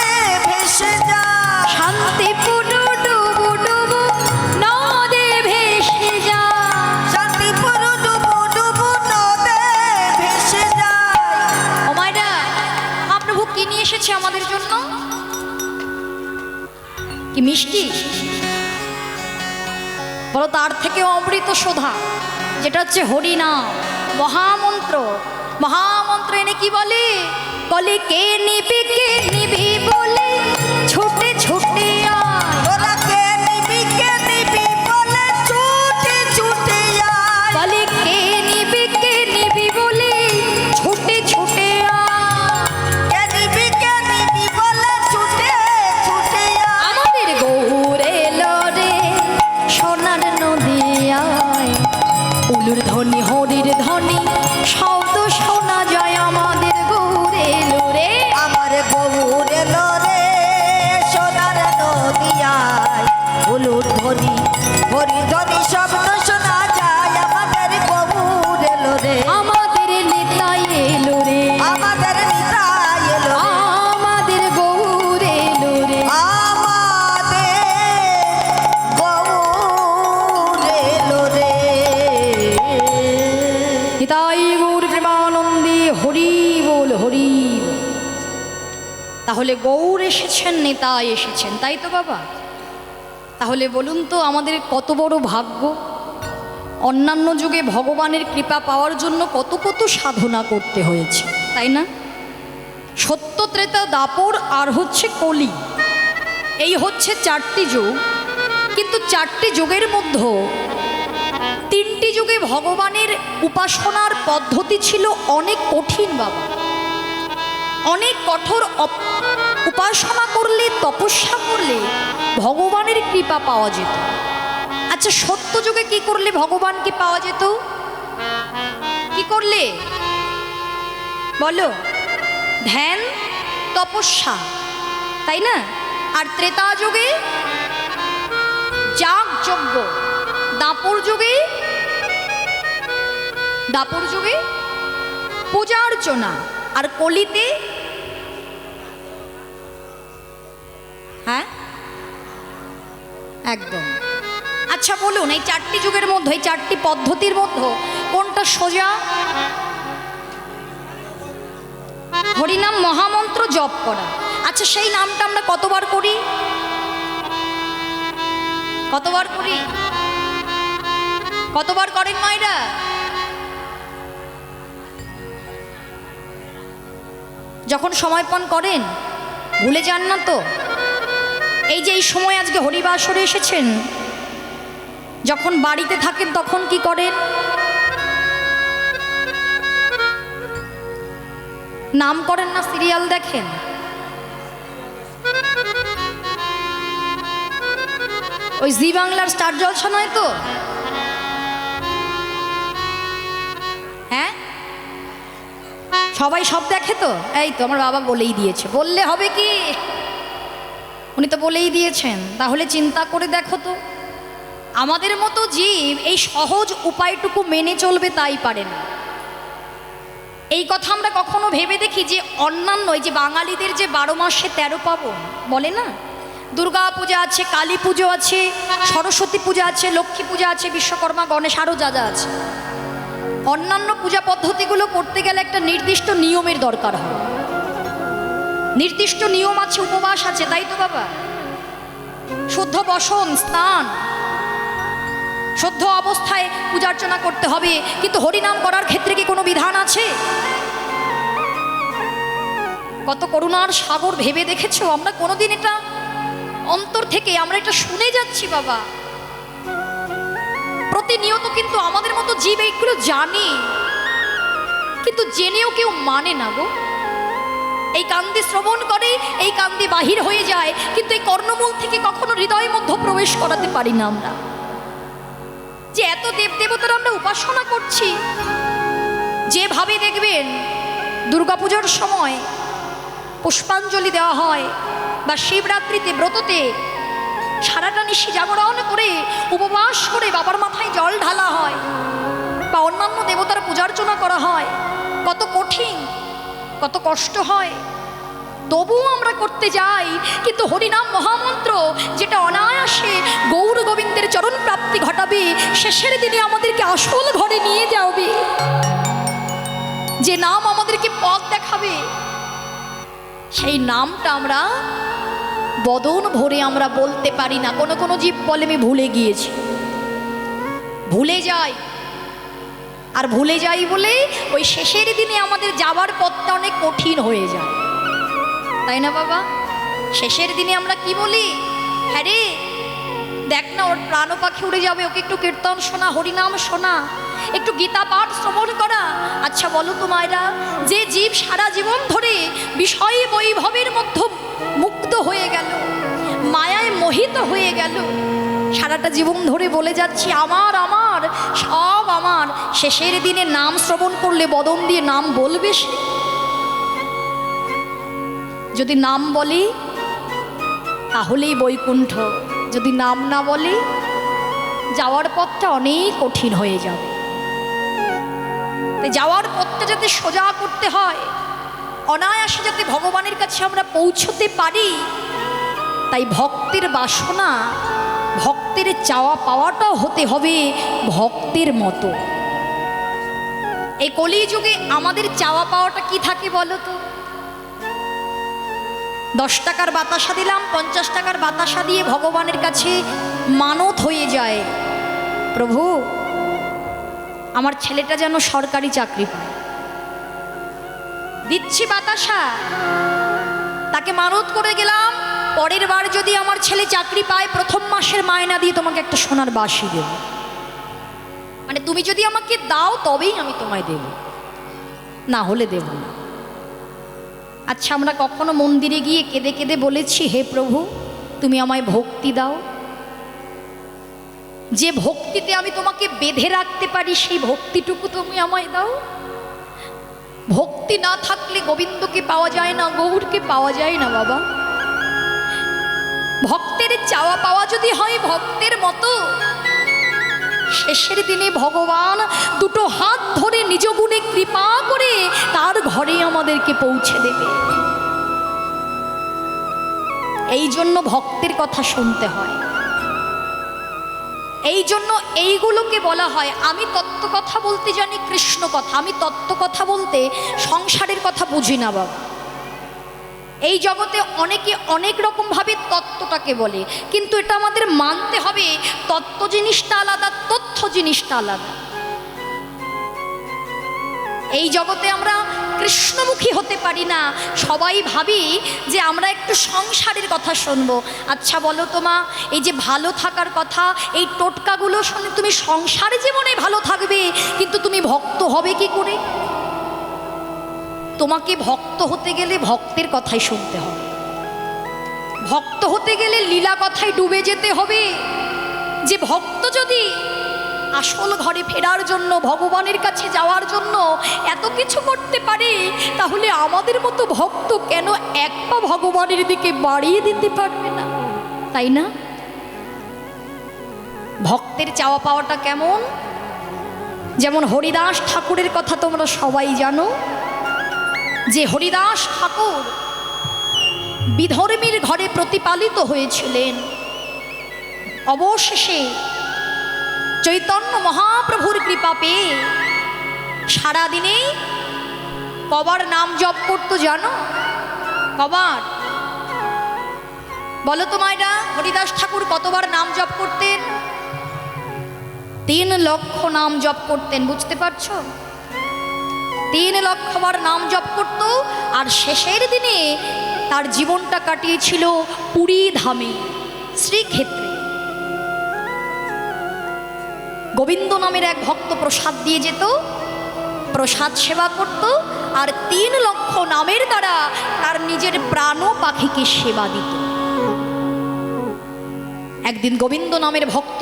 ভেসে যায়। শান্তিপুর ডুবু ডুবু নদে ভেসে যা। শান্তিপুর ডুবু ডুবু নদে ভেসে যায়। ও মায়েরা, মহাপ্রভু কি নিয়ে এসেছে আমাদের জন্য? কি মিষ্টি? বলো, তার থেকে অমৃত সোধা, যেটা হচ্ছে হরিনাম মহামন্ত্র। মহামন্ত্র এনে কি বলে? বলে কে নিবি বলে ছুটে ছুটে আয়। তোরা কে নিবি বলে ছুটে ছুটে আয়। বলে কে নিবি বলে ছুটে ছুটে আয়। কে নিবি বলে ছুটে ছুটে আয়। আমাদের গৌর এলো রে, সোনার নদিয়ায় উলুর ধ্বনি হরির ধ্বনি শব্দ শোনা যায় আমাদের গৌর এলো রে। আমার গৌরে লোরে সোনার নদিয়ায় উলুর ধ্বনি হরি ধ্বনি শব্দ শোনা যায় আমাদের গৌরে লোরে। আমাদের নিতাই এলো রে, আমাদের নিতাই এলো রে। আমাদের গৌর এলো রে। আমাদের গৌরে লোরে। নিতাই গৌর প্রেমানন্দে হরি বল হরি বল। তাহলে গৌর এসেছেন, নিতাই এসেছেন, তাই তো বাবা? তাহলে বলুন তো, আমাদের কত বড় ভাগ্য। অন্যান্য যুগে ভগবানের কৃপা পাওয়ার জন্য কত কত সাধনা করতে হয়েছে, তাই না? সত্য, ত্রেতা, দাপর আর হচ্ছে কলি, এই হচ্ছে চারটি যুগ। কিন্তু চারটি যুগের মধ্যে তিনটি যুগে ভগবানের উপাসনার পদ্ধতি ছিল অনেক কঠিন বাবা। অনেক কঠোর উপাসনা করলে, তপস্যা করলে ভগবানের কৃপা পাওয়া যেত। আচ্ছা, সত্য যুগে কি করলে ভগবানকে পাওয়া যেত? কি করলে বলো? ধ্যান, তপস্যা, তাই না? আর ত্রেতা যুগে যাগ যজ্ঞ, দাপর যুগে পূজা অর্চনা, আর কলিতে হ্যাঁ একদম। আচ্ছা বলুন, এই চারটি যুগের মধ্যে, এই চারটি পদ্ধতির মধ্যে কোনটা সোজা? হরিনাম মহামন্ত্র জপ করা। আচ্ছা, সেই নামটা আমরা কতবার করি? কতবার করি? কতবার করেন মায়েরা? যখন সময় পান করেন, ভুলে যান না তো? এই যে এই সময় আজকে হরিবাসরে এসেছেন, যখন বাড়িতে থাকেন তখন কি করেন? নাম করেন না, সিরিয়াল দেখেন? ওই জি বাংলার স্টার জলসা নয় তো? হ্যাঁ, সবাই সব দেখে তো? এই তো আমার বাবা বলেই দিয়েছে, বললে হবে কি? উনি তো বলেই দিয়েছেন। তাহলে চিন্তা করে দেখো তো, আমাদের মতো জীব এই সহজ উপায়টুকু মেনে চলবে তাই পারে না। এই কথা আমরা কখনো ভেবে দেখি যে অন্যান্য, এই যে বাঙালিদের যে 12 মাসে 13 পার্বণ বলে না, দুর্গা পূজা আছে, কালী পুজো আছে, সরস্বতী পূজা আছে, লক্ষ্মী পূজা আছে, বিশ্বকর্মা, গণেশ, আরও যা যা আছে, অন্যান্য পূজা পদ্ধতিগুলো করতে গেলে একটা নির্দিষ্ট নিয়মের দরকার হয়। নির্দিষ্ট নিয়ম আছে, উপবাস আছে, তাই তো বাবা? শুদ্ধ বসন স্নান, শুদ্ধ অবস্থায় পূজার্চনা করতে হবে, কিন্তু হরিনাম করার ক্ষেত্রে কি কোনো বিধান আছে? কত করুণার সাগর ভেবে দেখেছো? আমরা কোনোদিন এটা অন্তর থেকে আমরা এটা শুনে যাচ্ছি বাবা, প্রতিনিয়ত, কিন্তু আমাদের মতো জীব এইগুলো জানি, কিন্তু জেনেও কেউ মানে না গো। এই কান্দি শ্রবণ করে, এই কান্দি বাহির হয়ে যায়, কিন্তু এই কর্ণমূল থেকে কখনো হৃদয়ের মধ্যে প্রবেশ করাতে পারি না আমরা। যে এত দেবদেবতার আমরা উপাসনা করছি, যেভাবে দেখবেন দুর্গাপূজার সময় পুষ্পাঞ্জলি দেওয়া হয়, বা শিবরাত্রিতে ব্রততে সারাটা নিশি জাগরণ করে উপবাস করে বাবার মাথায় জল ঢালা হয়, বা অন্যান্য দেবতার পূজার্চনা করা হয়, কত কঠিন, কত কষ্ট হয়, তবুও আমরা করতে যাই। কিন্তু হরিনাম মহামন্ত্র যেটা অনায়াসে গৌর গোবিন্দের চরণ প্রাপ্তি ঘটাবে, শেষের দিনে আমাদেরকে আসল ঘরে নিয়ে যাবে, যে নাম আমাদেরকে পথ দেখাবে, সেই নামটা আমরা বদন ভরে আমরা বলতে পারি না। কোনো কোনো জীব বলে আমি ভুলে গিয়েছি, ভুলে যাই, আর ভুলে যাই বলে ওই শেষের দিনে আমাদের যাওয়ার পথটা অনেক কঠিন হয়ে যায়, তাই না বাবা? শেষের দিনে আমরা কি বলি? হ্যাঁ রে, দেখ না ওর প্রাণ পাখি উড়ে যাবে, ওকে একটু কীর্তন শোনা, হরিনাম শোনা, একটু গীতা পাঠ শ্রবণ করা। আচ্ছা বলো তো মায়েরা, যে জীব সারা জীবন ধরে বিষয় বৈভবের মধ্যে মুগ্ধ হয়ে গেল, মায়ায় মোহিত হয়ে গেল, সারাটা জীবন ধরে বলে যাচ্ছি আমার আমার সব আমার, শেষের দিনে নাম শ্রবণ করলে বদন দিয়ে নাম বলবে সে? যদি নাম বলি তাহলেই বৈকুণ্ঠ, যদি নাম না বলি যাওয়ার পথটা অনেক কঠিন হয়ে যাবে। তাই যাওয়ার পথটা যাতে সোজা করতে হয়, অনায়াসে যাতে ভগবানের কাছে আমরা পৌঁছতে পারি, তাই ভক্তের বাসনা, ভক্তের চাওয়া পাওয়াটাও হতে হবে ভক্তের মতো। এই কলিযুগে আমাদের চাওয়া পাওয়াটা কি থাকে বলো তো? 10 টাকার বাতাসা দিলাম, 50 টাকার বাতাসা দিয়ে ভগবানের কাছে মানত হয়ে যায়, প্রভু আমার ছেলেটা যেন সরকারি চাকরি পায়, দিচ্ছি বাতাসা, তাকে মানত করে গেলাম, পরের বার যদি আমার ছেলে চাকরি পায় প্রথম মাসের মায়না দিয়ে তোমাকে একটা সোনার বাঁশি দেব, মানে তুমি যদি আমাকে দাও তবেই আমি তোমায় দেব, না হলে দেব না। আচ্ছা আমরা কখনো মন্দিরে গিয়ে কেঁদে কেঁদে বলেছি হে প্রভু তুমি আমায় ভক্তি দাও, যে ভক্তিতে আমি তোমাকে বেঁধে রাখতে পারি সেই ভক্তিটুকু তুমি আমায় দাও? ভক্তি না থাকলে গোবিন্দকে পাওয়া যায় না, গৌরকে পাওয়া যায় না বাবা। ভক্তের চাওয়া পাওয়া যদি হয় ভক্তের মতো, শেষের দিনে ভগবান দুটো হাত ধরে নিজ গুণে কৃপা করে তার ঘরে আমাদেরকে পৌঁছে দেবে। এই জন্য ভক্তের কথা শুনতে হয়, এই জন্য এইগুলোকে বলা হয়। আমি তত্ত্ব কথা বলতে জানি কৃষ্ণ কথা, আমি তত্ত্ব কথা বলতে সংসারের কথা বুঝি না বাবা। এই জগতে অনেকে অনেক রকমভাবে তত্ত্বটাকে বলে, কিন্তু এটা আমাদের মানতে হবে তত্ত্ব জিনিসটা আলাদা, তথ্য জিনিসটা আলাদা। এই জগতে আমরা কৃষ্ণমুখী হতে পারি না, সবাই ভাবি যে আমরা একটু সংসারের কথা শুনবো। আচ্ছা বলো তো মা, এই যে ভালো থাকার কথা, এই টোটকাগুলো শুনে তুমি সংসার জীবনে ভালো থাকবে, কিন্তু তুমি ভক্ত হবে কি করে? তোমাকে ভক্ত হতে গেলে ভক্তের কথাই শুনতে হবে, ভক্ত হতে গেলে লীলা কথায় ডুবে যেতে হবে। যে ভক্ত যদি আসল ঘরে ফেরার জন্য, ভগবানের কাছে যাওয়ার জন্য এত কিছু করতে পারে, তাহলে আমাদের মতো ভক্ত কেন এক পা ভগবানের দিকে বাড়িয়ে দিতে পারবে না? তাই না? ভক্তের চাওয়া পাওয়াটা কেমন? যেমন হরিদাস ঠাকুরের কথা তোমরা সবাই জানো, যে হরিদাস ঠাকুর বিধর্মীর ঘরে প্রতিপালিত হয়েছিলেন, অবশেষে চৈতন্য মহাপ্রভুর কৃপা পেয়ে সারাদিনে কবার নাম জপ করতো জানো? কবার? বলো তো মায়েরা, হরিদাস ঠাকুর কতবার নাম জপ করতেন? 3 লক্ষ নাম জপ করতেন, বুঝতে পারছো? 3 লক্ষ বার নাম জপ করত। আর শেষের দিনে তার জীবনটা কাটিয়েছিল পুরী ধামে, শ্রীক্ষেত্রে। গোবিন্দ নামের এক ভক্ত প্রসাদ দিয়ে যেত, প্রসাদ সেবা করত, আর 3 লক্ষ নামের দ্বারা তার নিজের প্রাণ পাখিকে সেবা দিত। একদিন গোবিন্দ নামের ভক্ত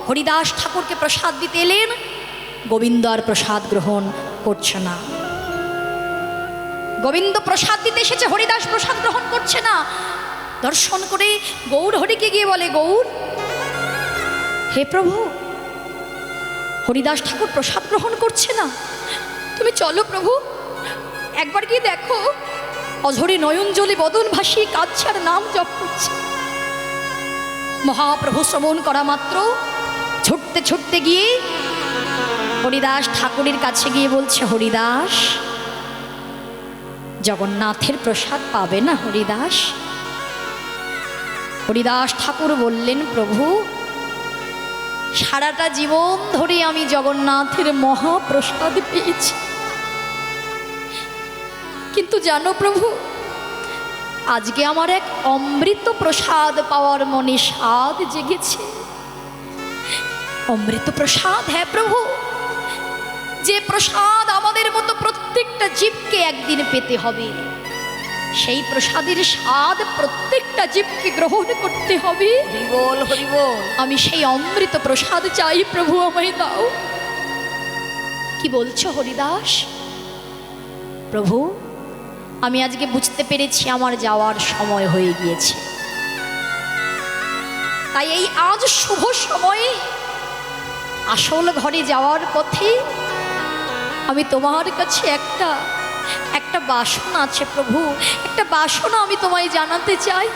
হরিদাস ঠাকুরকে প্রসাদ দিতে এলেন। গোবিন্দ আর প্রসাদ গ্রহণ করছে না। গোবিন্দ প্রসাদ দিতে এসেছে, হরিদাস প্রসাদ গ্রহণ করছে না। দর্শন করে গৌর হরিকে গিয়ে বলে, গৌর, হে প্রভু, হরিদাস ঠাকুর প্রসাদ গ্রহণ করছে না, তুমি চলো প্রভু, একবার গিয়ে দেখো। অঝরে নয়ন জলে বদন ভাসিয়ে কাঁদছে আর নাম জপ করছে। মহাপ্রভু শ্রবণ করা মাত্র ছুটতে ছুটতে গিয়ে হরিদাস ঠাকুরের কাছে গিয়ে বলছে, হরিদাস, জগন্নাথের প্রসাদ পাবে না হরিদাস? হরিদাস ঠাকুর বললেন, প্রভু, সারাটা জীবন ধরে আমি জগন্নাথের মহাপ্রসাদ পেয়েছি, কিন্তু জানো প্রভু, আজকে আমার এক অমৃত প্রসাদ পাওয়ার মনে স্বাদ জেগেছে। অমৃত প্রসাদ? হ্যাঁ প্রভু, যে প্রসাদ আমাদের মতো প্রত্যেকটা জীবকে একদিন পেতে হবে, সেই প্রসাদের স্বাদ প্রত্যেকটা জীবকে গ্রহণ করতে হবে। হরি বল, হরি বল। আমি সেই অমৃত প্রসাদ চাই, প্রভু আমায় দাও। কি বলছো হরিদাস? প্রভু, আমি আজকে বুঝতে পেরেছি আমার যাওয়ার সময় হয়ে গিয়েছে। তাই এই আজ শুভ সময়ে আসল ঘরে যাওয়ার পথে আমি তোমার কাছে একটা বাসনা আছে প্রভু, একটা বাসনা আমি তোমায় জানাতে চাই।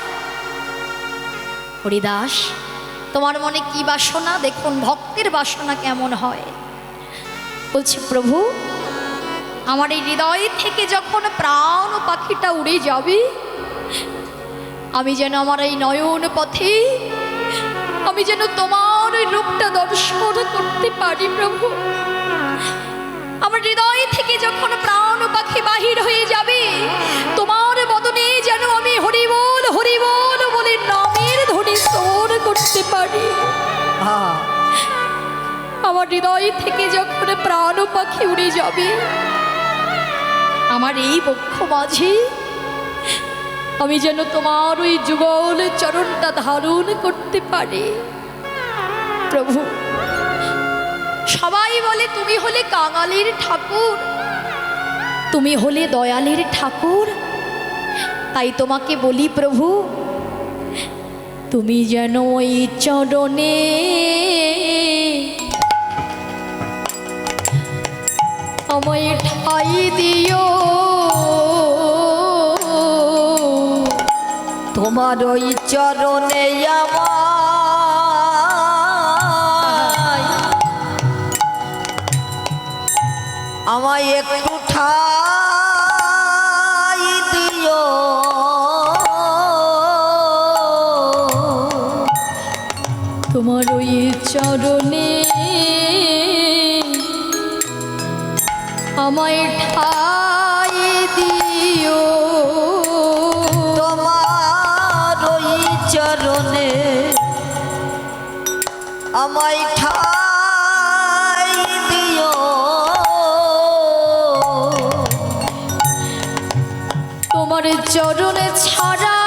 হরিদাস, তোমার মনে কি বাসনা? দেখুন ভক্তের বাসনা কেমন হয়। বলছি, প্রভু, আমার এই হৃদয় থেকে যখন প্রাণ পাখিটা উড়ে যাবে, আমি যেন আমার এই নয়ন পথে আমি যেন তোমার ওই রূপটা দর্শন করতে পারি প্রভু। আমার হৃদয় থেকে যখন প্রাণ পাখি বাহির হয়ে যাবে, তোমার বদনে যেন আমি হরিবল হরিবল বলে নামের ধ্বনি স্তোর করতে পারি। আমার হৃদয় থেকে যখন প্রাণ পাখি উড়ে যাবে, আমার এই বক্ষ মাঝে আমি যেন তোমার ওই যুগল চরণটা ধারণ করতে পারি প্রভু। সবাই বলে তুমি হলে কাঙালের ঠাকুর, তুমি হলে দয়ালের ঠাকুর, তাই তোমাকে বলি প্রভু, তুমি যেন ওই চরণে আমায় ঠাই দিও। তোমার ওই চরণে আমায় একটু ঠাই দিও। তোমার ওই চরণে আমায় ঠাই দিও। তোমার ওই চরণে আমায় ঠাই দিও। তোমার চরণে ছাড়া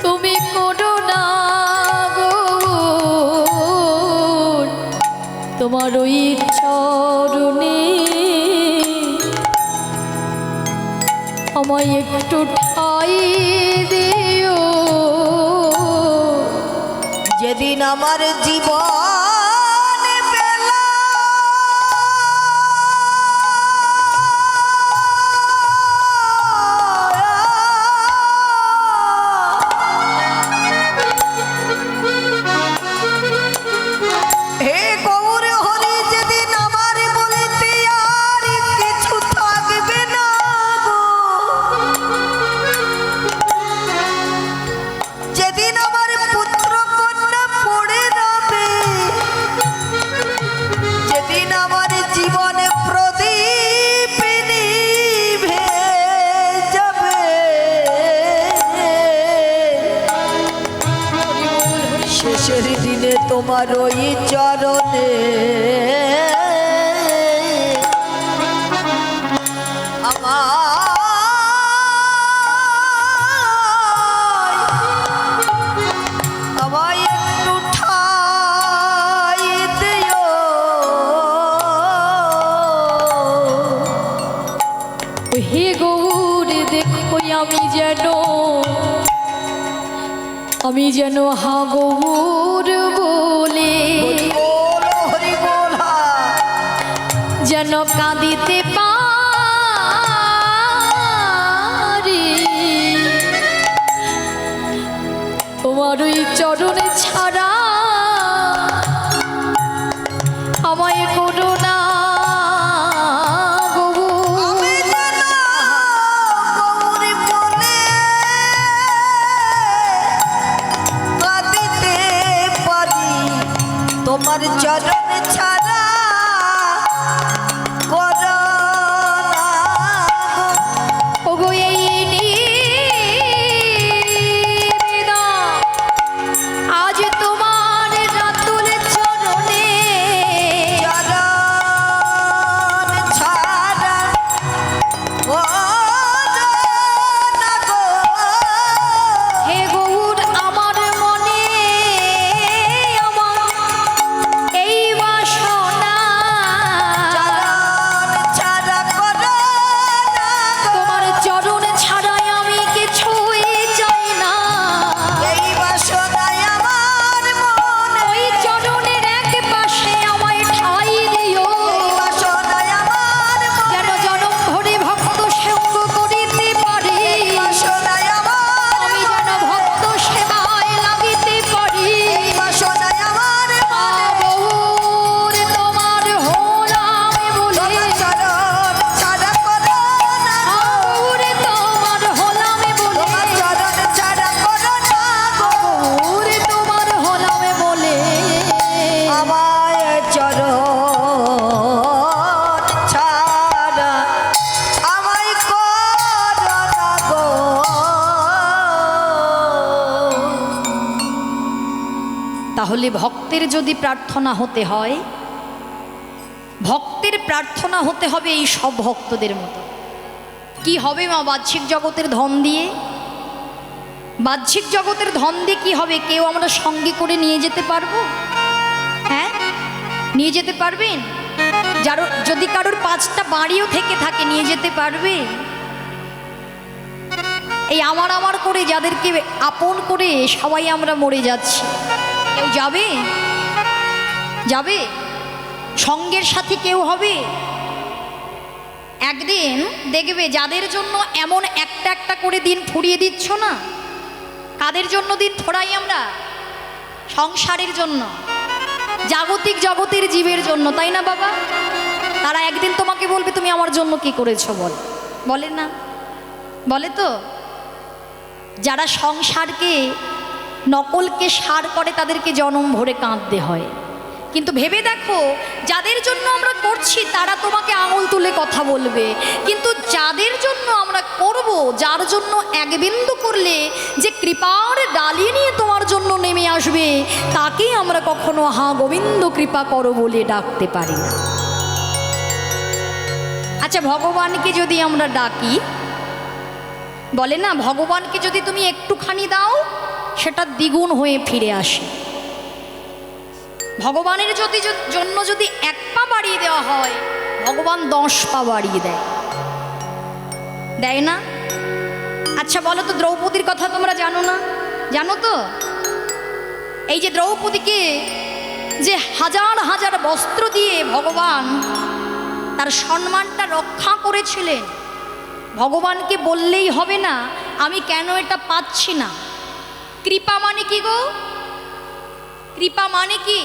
তুমি করো না গো। তোমার ওই চরণে আমায় একটু ঠাই দিও। যেদিন আমার জীবন হে গৌর হরি, যেদিন আমার বলিতে আর তোমার ওই চরণে আমায় একটু ঠাই দিও। হে গৌর দেখো আমি যেন হা গৌর বলে হরি বল যেন কাঁদিতে পারি তোমার ওই চরণে ছাড়া আমায় করো না আমি যেন গৌরী বলে কাঁদিতে পারি তোমার চরণে ছাড়া করো না গো। ওগো এই নিবেদন আজ তোমার রাতুল চরণে চরণ ছাড়া করো না গো। হে গৌর আমার মনে আমার এই বাসনা চরণ ছাড়া করো না গো। তোমার চরণ ছাড়াই আমি কিছুই চাই না এই বাসনায় আমার মনে ওই চরণের এক পাশে আমায় ঠাই দিও এই বাসনায় আমার মনে যেন জনম ভরে ভক্ত সঙ্গ করিতে পারি এই বাসনায় আমার আমি যেন ভক্ত সেবায় লাগিতে পারি এই বাসনায় আমার মনে গৌর তোমার হলাম বলে তোমার চরণ ছাড়া করো না গো। গৌর তোমার হলাম বলে তোমার চরণ ছাড়া করো না গো। গৌর তোমার হলাম বলে আমায় চরণ ছাড়া আমায় করো না গো। তাহলে ভক্তের যদি প্রার্থনা হতে হয় ভক্তের প্রার্থনা হতে হবে এই সব ভক্তদের মতো কি হবে মা বাহ্যিক জগতের ধন দিয়ে বাহ্যিক জগতের ধন দিয়ে কি হবে কেউ আমরা সঙ্গে করে নিয়ে যেতে পারবো হ্যাঁ নিয়ে যেতে পারবেন যার যদি কারোর 5টা বাড়িও থেকে থাকে নিয়ে যেতে পারবে এই আমার আমার করে যাদেরকে আপন করে সবাই আমরা মরে যাচ্ছি কেউ যাবে যাবে সঙ্গের সাথে কেউ হবে একদিন দেখবে যাদের জন্য এমন একটা একটা করে দিন ফুরিয়ে দিচ্ছ না কাদের জন্য দিন ফোড়াই আমরা সংসারের জন্য জাগতিক জগতের জীবের জন্য তাই না বাবা তারা একদিন তোমাকে বলবে তুমি আমার জন্য কি করেছো বলে না বলে তো যারা সংসারকে নকলকে সার করে তাদেরকে জনম ভরে কাঁদতে হয় কিন্তু ভেবে দেখো যাদের জন্য আমরা করছি তারা তোমাকে আঙুল তুলে কথা বলবে কিন্তু যাদের জন্য আমরা করব যার জন্য এক বিন্দু করলে যে কৃপার ডালি নিয়ে তোমার জন্য নেমে আসবে তাকেই আমরা কখনো হা গোবিন্দ কৃপা করো বলে ডাকতে পারি না আচ্ছা ভগবানকে যদি আমরা ডাকি বলে না ভগবানকে যদি তুমি একটুখানি দাও সেটা দ্বিগুণ হয়ে ফিরে আসে ভগবানের জন্য যদি 1 পা বাড়িয়ে দেওয়া হয় ভগবান 10 পা বাড়িয়ে দেয় না আচ্ছা বলো তো দ্রৌপদীর কথা তোমরা জানো না জানো তো এই যে দ্রৌপদীকে যে হাজার হাজার বস্ত্র দিয়ে ভগবান তার সম্মানটা রক্ষা করেছিলেন ভগবানকে বললেই হবে না আমি কেন এটা পাচ্ছি না কৃপা মানে কি গো কৃপা মানে কি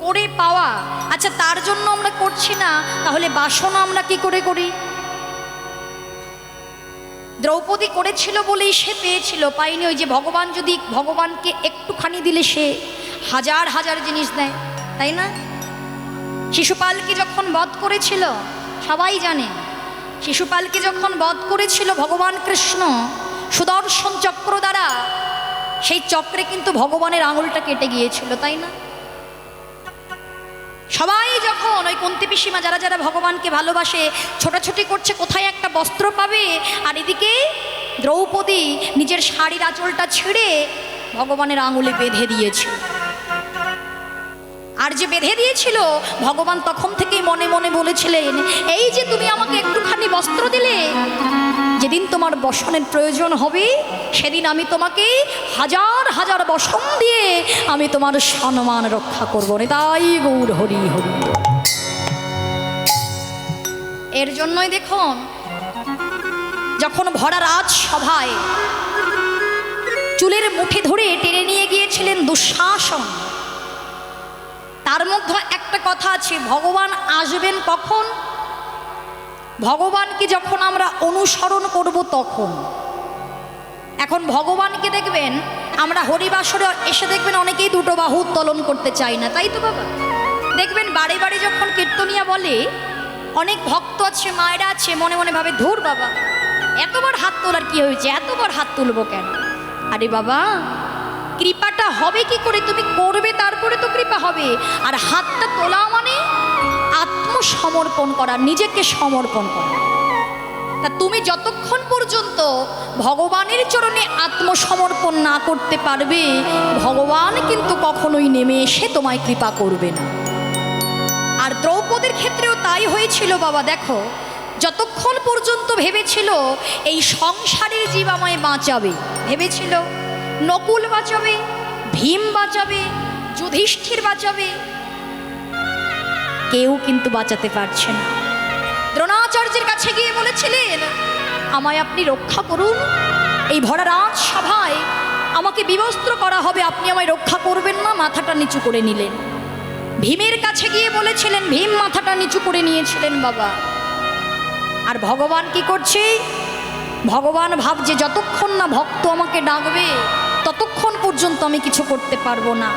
করে পাওয়া আচ্ছা তার জন্য আমরা করছি না তাহলে বাসনা আমরা কি করে করি দ্রৌপদী করেছিল বলেই সে পেয়েছিল পাইনি ওই যে ভগবান যদি ভগবানকে একটুখানি দিলে সে হাজার হাজার জিনিস দেয় তাই না শিশুপালকে যখন বধ করেছিল সবাই জানে শিশুপালকে যখন বধ করেছিল ভগবান কৃষ্ণ সুদর্শন চক্র দ্বারা সেই চক্রে কিন্তু ভগবানের আঙুলটা কেটে গিয়েছিল, তাই না? সবাই যখন ওই কুন্তী পিসিমা যারা যারা ভগবানকে ভালোবাসে ছোটাছুটি করছে কোথায় একটা বস্ত্র পাবে, আর এদিকে দ্রৌপদী নিজের শাড়ির আঁচলটা ছিঁড়ে ভগবানের আঙুলে বেঁধে দিয়েছিল। আর যে বেঁধে দিয়েছিল ভগবান তখন থেকেই মনে মনে বলেছিলেন, এই যে তুমি আমাকে একটুখানি বস্ত্র দিলে, যেদিন তোমার বসনের প্রয়োজন হবে সেদিন আমি তোমাকে হাজার হাজার বসন দিয়ে আমি তোমার সম্মান রক্ষা করবো। তাই গৌর হরি হরি। এর জন্যই দেখুন, যখন ভরা রাজসভায় চুলের মুঠি ধরে টেনে নিয়ে গিয়েছিলেন দুঃশাসন, তার মধ্যে একটা কথা আছে, ভগবান আসবেন কখন? ভগবানকে যখন আমরা অনুসরণ করব তখন। এখন ভগবানকে দেখবেন আমরা হরিবাসরে এসে দেখবেন অনেকেই দুটো বাহু উত্তোলন করতে চাই না, তাই তো বাবা? দেখবেন বাড়ি বাড়ি যখন কীর্তনিয়া বলে, অনেক ভক্ত আছে, মায়েরা আছে, মনে মনে ভাবে, ধুর বাবা এতবার হাত তোলার কি হয়েছে, এতবার হাত তুলবো কেন? আরে বাবা, কৃপাটা হবে কি করে? তুমি করবে তারপরে তো কৃপা হবে। আর হাতটা তোলা মানে আত্মসমর্পণ করা, নিজেকে সমর্পণ করা। তা তুমি যতক্ষণ পর্যন্ত ভগবানের চরণে আত্মসমর্পণ না করতে পারবে, ভগবান কিন্তু কখনোই নেমে এসে তোমায় কৃপা করবে না। আর দ্রৌপদীর ক্ষেত্রেও তাই হয়েছিল বাবা। দেখো, যতক্ষণ পর্যন্ত ভেবেছিল এই সংসারের জীব আমায় বাঁচাবে, ভেবেছিল নকুল বাঁচাবে, ভীম বাঁচাবে, যুধিষ্ঠির বাঁচাবে, কেউ কিন্তু বাঁচাতে পারছে না। দ্রোণাচার্যের কাছে গিয়ে বলেছিলেন, আমায় আপনি রক্ষা করুন, এই ভরা রাজসভায় আমাকে বিবস্ত্র করা হবে, আপনি আমায় রক্ষা করবেন না? মাথাটা নিচু করে নিলেন। ভীমের কাছে গিয়ে বলেছিলেন, ভীম মাথাটা নিচু করে নিয়েছিলেন বাবা। আর ভগবান কি করছে? ভগবান ভাবছে যতক্ষণ না ভক্ত আমাকে ডাকবে ততক্ষণ পর্যন্ত আমি কিছু করতে পারবো না।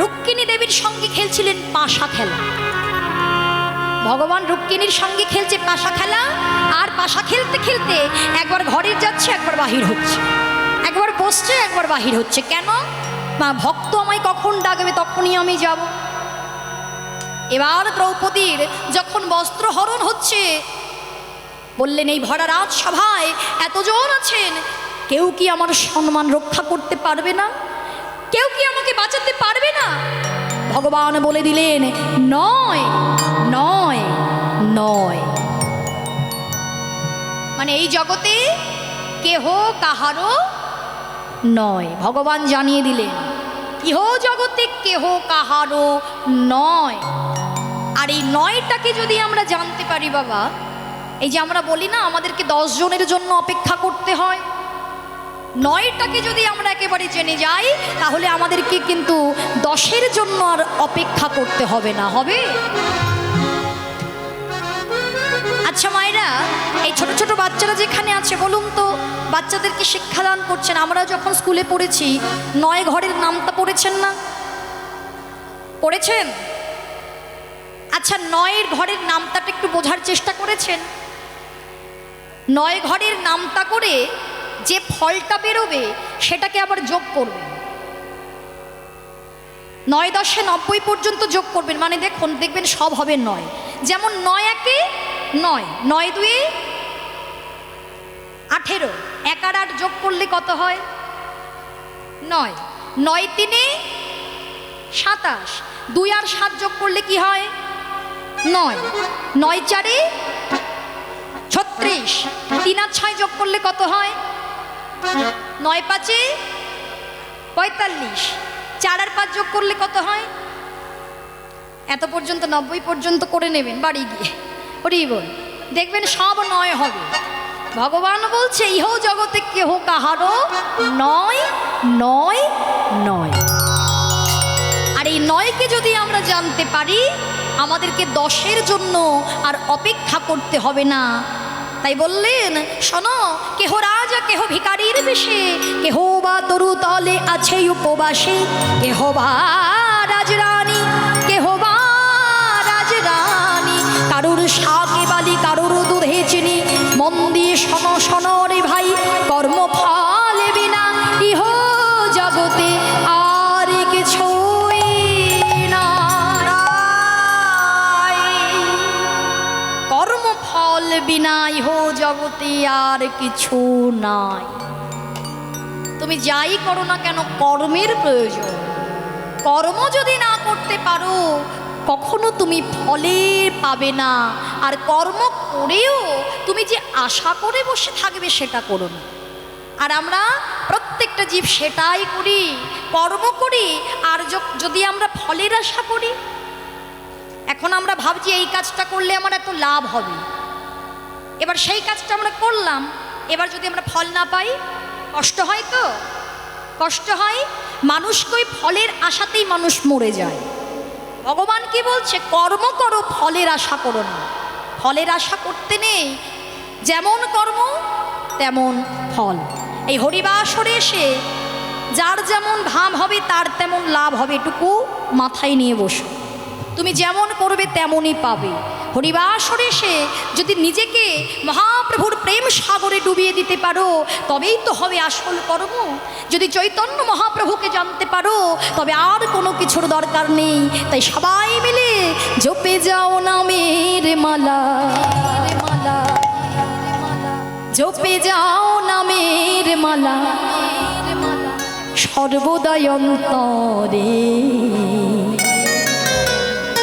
রুক্মিণী দেবীর সঙ্গে খেলছিলেন পাশা খেলা। ভগবান রুক্মিণীর সঙ্গে খেলছে পাশা খেলা, আর পাশা খেলতে খেলতে একবার ঘরে যাচ্ছে, একবার বাহির হচ্ছে, একবার বসছে, একবার বাহির হচ্ছে। কেন? মা ভক্ত আমায় কখন ডাকবে তখনই আমি যাব। এবার দ্রৌপদীর যখন বস্ত্র হরণ হচ্ছে, বললেন, এই ভরা রাজসভায় এতজন আছেন, কেউ কি আমার সম্মান রক্ষা করতে পারবে না? কেউ কি আমাকে বাঁচাতে পারবে না? ভগবান বলে দিলেন, নয় নয় নয়। মানে এই জগতে কেহ কাহারও নয়। ভগবান জানিয়ে দিলেন, ইহ জগতে কেহ কাহারও নয়। আর এই নয়টাকে যদি আমরা জানতে পারি বাবা, এই যে আমরা বলি না আমাদেরকে 10 জনের জন্য অপেক্ষা করতে হয়, নয়টাকে যদি আমরা একেবারে জেনে যাই তাহলে আমাদেরকে কিন্তু 10-এর জন্য আর অপেক্ষা করতে হবে না। হবে? আচ্ছা মায়েরা, এই ছোট ছোট বাচ্চারা যেখানে আছে বলুন তো, বাচ্চাদেরকে শিক্ষাদান করছেন, আমরা যখন স্কুলে পড়েছি 9 ঘরের নামটা পড়েছেন না? পড়েছেন? আচ্ছা, 9 ঘরের নামটাটা একটু বোঝার চেষ্টা করেছেন? 9 ঘরের নামটা করে যে ফলটা বেরোবে সেটাকে আবার যোগ করবেন। 9 10 90 পর্যন্ত যোগ করবেন, মানে দেখবেন সব হবে 9। যেমন 9 1 9, 9 2 18, 1 আর 8 যোগ করলে কত হয়? 9, 9 3 27, 2 আর 7 যোগ করলে কি হয়? 9, 9 4 36, 3 আর 6 যোগ করলে কত হয়? 9 5 45, 4 আর 5 যোগ করলে কত হয়? এত পর্যন্ত 90 পর্যন্ত করে নেবেন বাড়ি গিয়ে, ওরেই বল, দেখবেন সব 9 হবে। ভগবান বলছে, ইহ জগতে কেহ কাহারও নয় নয় নয়। আর এই 9কে যদি আমরা জানতে পারি, আমাদেরকে 10-এর জন্য আর অপেক্ষা করতে হবে না। তাই বললেন, শোনো, কেহ রাজা কেহ ভিখারির বেশে, কেহ বা তরু তলে আছে উপবাসে, কেহ বা রাজরানী কেহ বা রাজরানী, কারুর শাকে বালি কারুর দুধে চিনি, মন দিয়ে শোনো শোনো রে ভাই, কর্মফল বিনা ইহ জগৎ ফল বিনা ইহ জগতে আর কিছু নাই। তুমি যাই করো না কেন কর্মের প্রয়োজন। কর্ম যদি না করতে পারো কখনো তুমি ফলে পাবে না। আর কর্ম করেও তুমি যে আশা করে বসে থাকবে সেটা করো না। আর আমরা প্রত্যেকটা জীব সেটাই করি, কর্ম করি। আর যদি আমরা ফলের আশা করি, এখন আমরা ভাবছি এই কাজটা করলে আমার এত লাভ হবে, এবার সেই কাজটা আমরা করলাম, এবার যদি আমরা ফল না পাই কষ্ট হয়, তো কষ্ট হয়। মানুষকে ওই ফলের আশাতেই মানুষ মরে যায়। ভগবান কি বলছে? কর্ম করো, ফলের আশা করো না। ফলের আশা করতে নেই, যেমন কর্ম তেমন ফল। এই হরিবাসরে এসে যার যেমন ভাব হবে তার তেমন লাভ হবে, এটুকু মাথায় নিয়ে বসো। তুমি যেমন করবে তেমনই পাবে। হরিবাসরে এসে যদি নিজেকে মহাপ্রভুর প্রেম সাগরে ডুবিয়ে দিতে পারো তবেই তো হবে আসল কর্ম। যদি চৈতন্য মহাপ্রভুকে জানতে পারো তবে আর কোনো কিছুর দরকার নেই। তাই সবাই মিলে জপে যাও নামের মালা, জপে যাও নামের মালা সর্বদাই অন্তরে।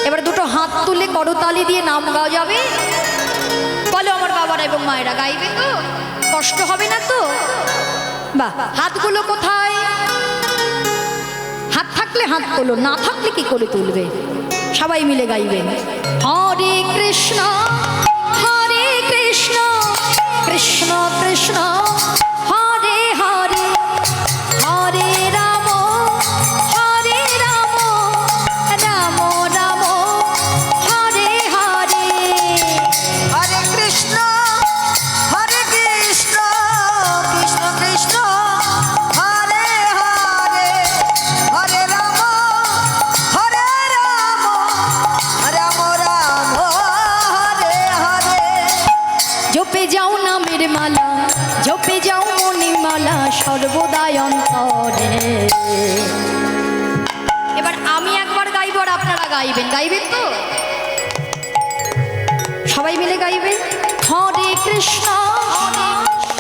এবার দুটো হাত তুলে করতালি দিয়ে নাম গাওয়া যাবে। বলো আমার বাবারা এবং মায়েরা, গাইবে তো? কষ্ট হবে না তো? বাহ, হাতগুলো কোথায়? হাত থাকলে হাত তোলো, না থাকলে কি করে তুলবে? সবাই মিলে গাইবেন। হরে কৃষ্ণ হরে কৃষ্ণ কৃষ্ণ কৃষ্ণ হরে হরে, হরে রাম হরে রাম রাম রাম হরে হরে। হরে কৃষ্ণ কৃষ্ণ কৃষ্ণ হরে হরে, হরে রাম রাম রাম হরে হরে। জপে যাও নামের মালা, জপে যাও মণিমালা সর্বদাই অন্তরে। এবার আমি একবার গাইব আর আপনারা গাইবেন। গাইবেন তো? সবাই মিলে গাইবেন। হরে কৃষ্ণ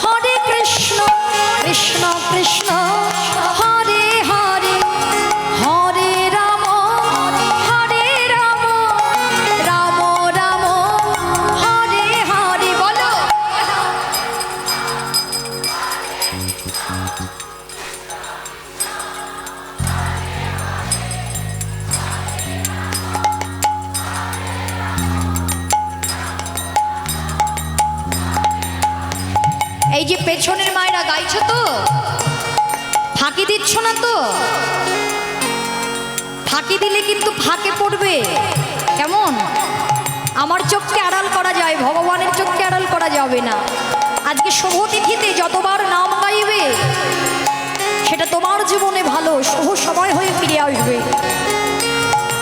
হরে কৃষ্ণ কৃষ্ণ কৃষ্ণ হরে হরে, হরে রাম হরে রাম রাম রাম হরে হরে। বলো এই যে পেছনের মায়েরা গাইছো তো? ফাঁকি দিচ্ছ না তো? ফাঁকি দিলে কিন্তু ফাঁকে পড়বে। কেমন? আমার চোখকে আড়াল করা যায়, ভগবানের চোখকে আড়াল করা যাবে না। আজকে শুভ তিথিতে যতবার নাম গাইবে সেটা তোমার জীবনে ভালো শুভ সময় হয়ে ফিরে আসবে।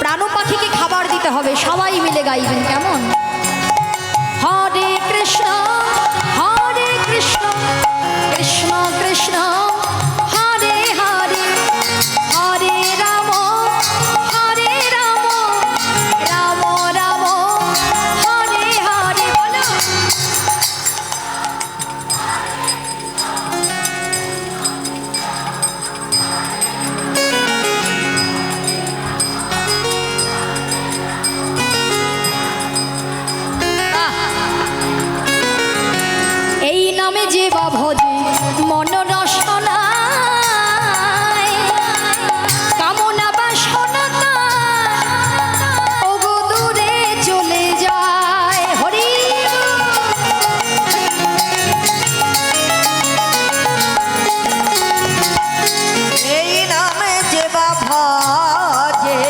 প্রাণ পাখিকে খাবার দিতে হবে। সবাই মিলে গাইবেন। কেমন? হরে কৃষ্ণ হরে কৃষ্ণ কৃষ্ণ কৃষ্ণ হরে হরে, হরে রাম রাম রাম হরে হরে। বলো এই নামে যে বা ভজে মন রসনায়, কামনা বাসনা ওগো দূরে চলে যায়। হরি এই নামে যে বা ভজে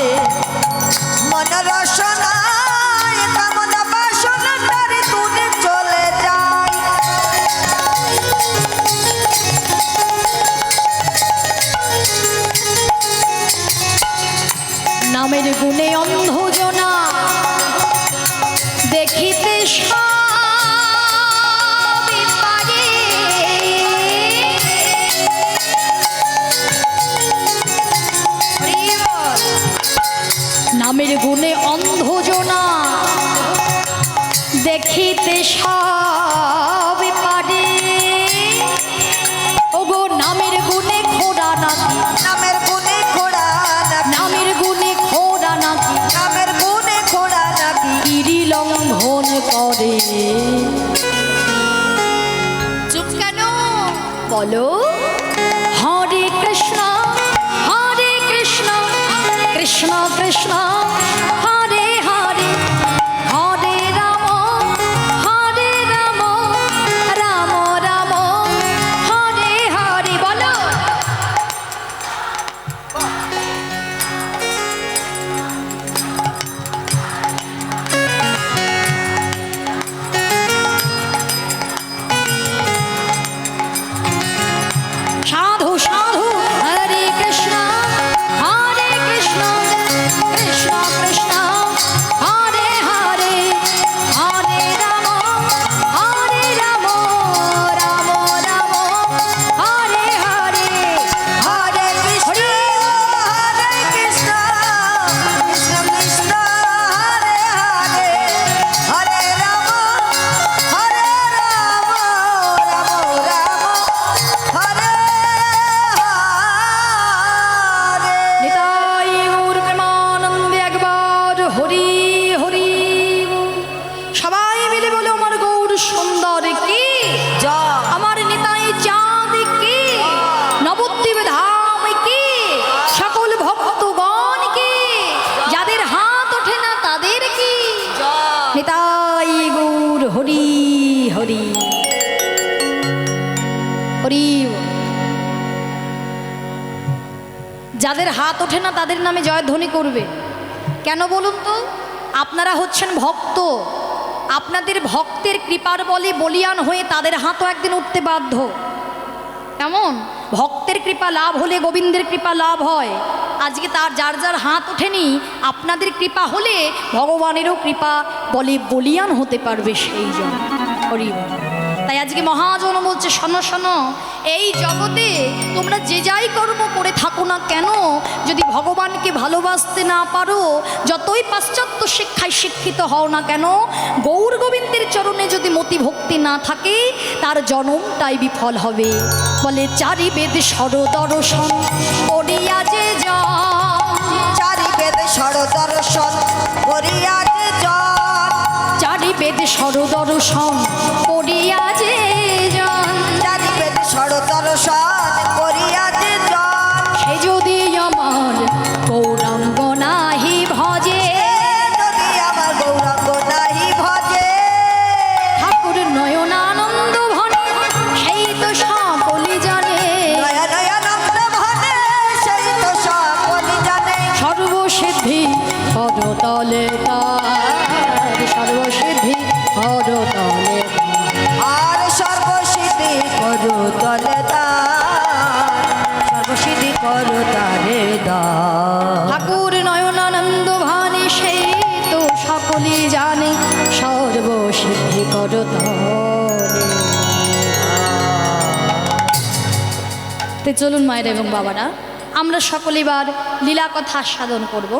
মন রসনায়, কামনা বাসনা তারে দূরে চলে যায়। যেতে সব পারে ওগো নামের গুণে খোড়া নাকি নামের গুণে ঘোড়া নাকি নামের গুণে খোড়া নাকি নামের গুণে ঘোড়া নাকি গিরি লঙ্ঘন করে চুপ কেন বলো হরে কৃষ্ণ কৃষ্ণ কৃষ্ণ হরে হরে হরে রাম রাম রাম হরে হরে বলো সাধু সাধু হরে কৃষ্ণ কৃষ্ণ কৃষ্ণ হরে হরে হরে রাম রাম রাম হরে হরে হরে কৃষ্ণ হরে কৃষ্ণ কৃষ্ণ কৃষ্ণ হরে হরে হরে রাম রাম রাম হরে হরে নিতাই গৌর প্রেমানন্দে একবার হরি হরি বল। সবাই মিলে বলে আমার গৌর সুন্দর কি জয় আমার নিতাই চাঁদ কি নবদ্বীপ ধাম কি সকল ভক্তগণ কি যাদের হাত ওঠে না তাদের কি নিতাই গৌর হরি হরি হরি বল। যাদের হাত ওঠে না তাদের নামে জয়ধ্বনি করবে কেন বলুন তো আপনারা হচ্ছেন ভক্ত আপনাদের ভক্তের কৃপার বলে বলিয়ান হয়ে তাদের হাতও একদিন উঠতে বাধ্য কেমন ভক্তের কৃপা লাভ হলে গোবিন্দের কৃপা লাভ হয় আজকে তার যার যার হাত ওঠেনি আপনাদের কৃপা হলে ভগবানেরও কৃপা বলে বলিয়ান হতে পারবে সেই জন হরি বল। তাই আজকে মহাজন বলছে শোনো শোনো এই জগতে তোমরা যে যাই কর্ম করে থাকো না কেন যদি ভগবানকে ভালোবাসতে না পারো যতই পাশ্চাত্য শিক্ষায় শিক্ষিত হও না কেন গৌর গোবিন্দের চরণে যদি মতি ভক্তি না থাকে তার জনমটাই বিফল হবে বলে চারি বেদ সরদর্শন করিয়া যে চারি বেদ সরদর্শন করিয়া যে জন চারি বেদ সরদর্শন করিয়া যে চারি বেদ সরদর্শন করিয়া যে জন সে যদি আমার গৌরাঙ্গ নাহি ভজে যদি আমার গৌরাঙ্গ নাহি ভজে ঠাকুর নয়নানন্দ ভনে সেই তো সকলি জানে নয়া নয়া নন্দ ভনে সেই তো সকলি জানে সর্বসিদ্ধি পদতলে তার সর্বসিদ্ধি পদতলে আর সর্বসিদ্ধি করু তলে সর্বসিদ্ধি করু তারে ঠাকুর নয়নানন্দ ভানে সেই তো সকলি জানে সর্বসিদ্ধি পদতলে চলুন মায়ের এবং বাবারা আমরা সকলে এবার লীলা কথা আস্বাদন করব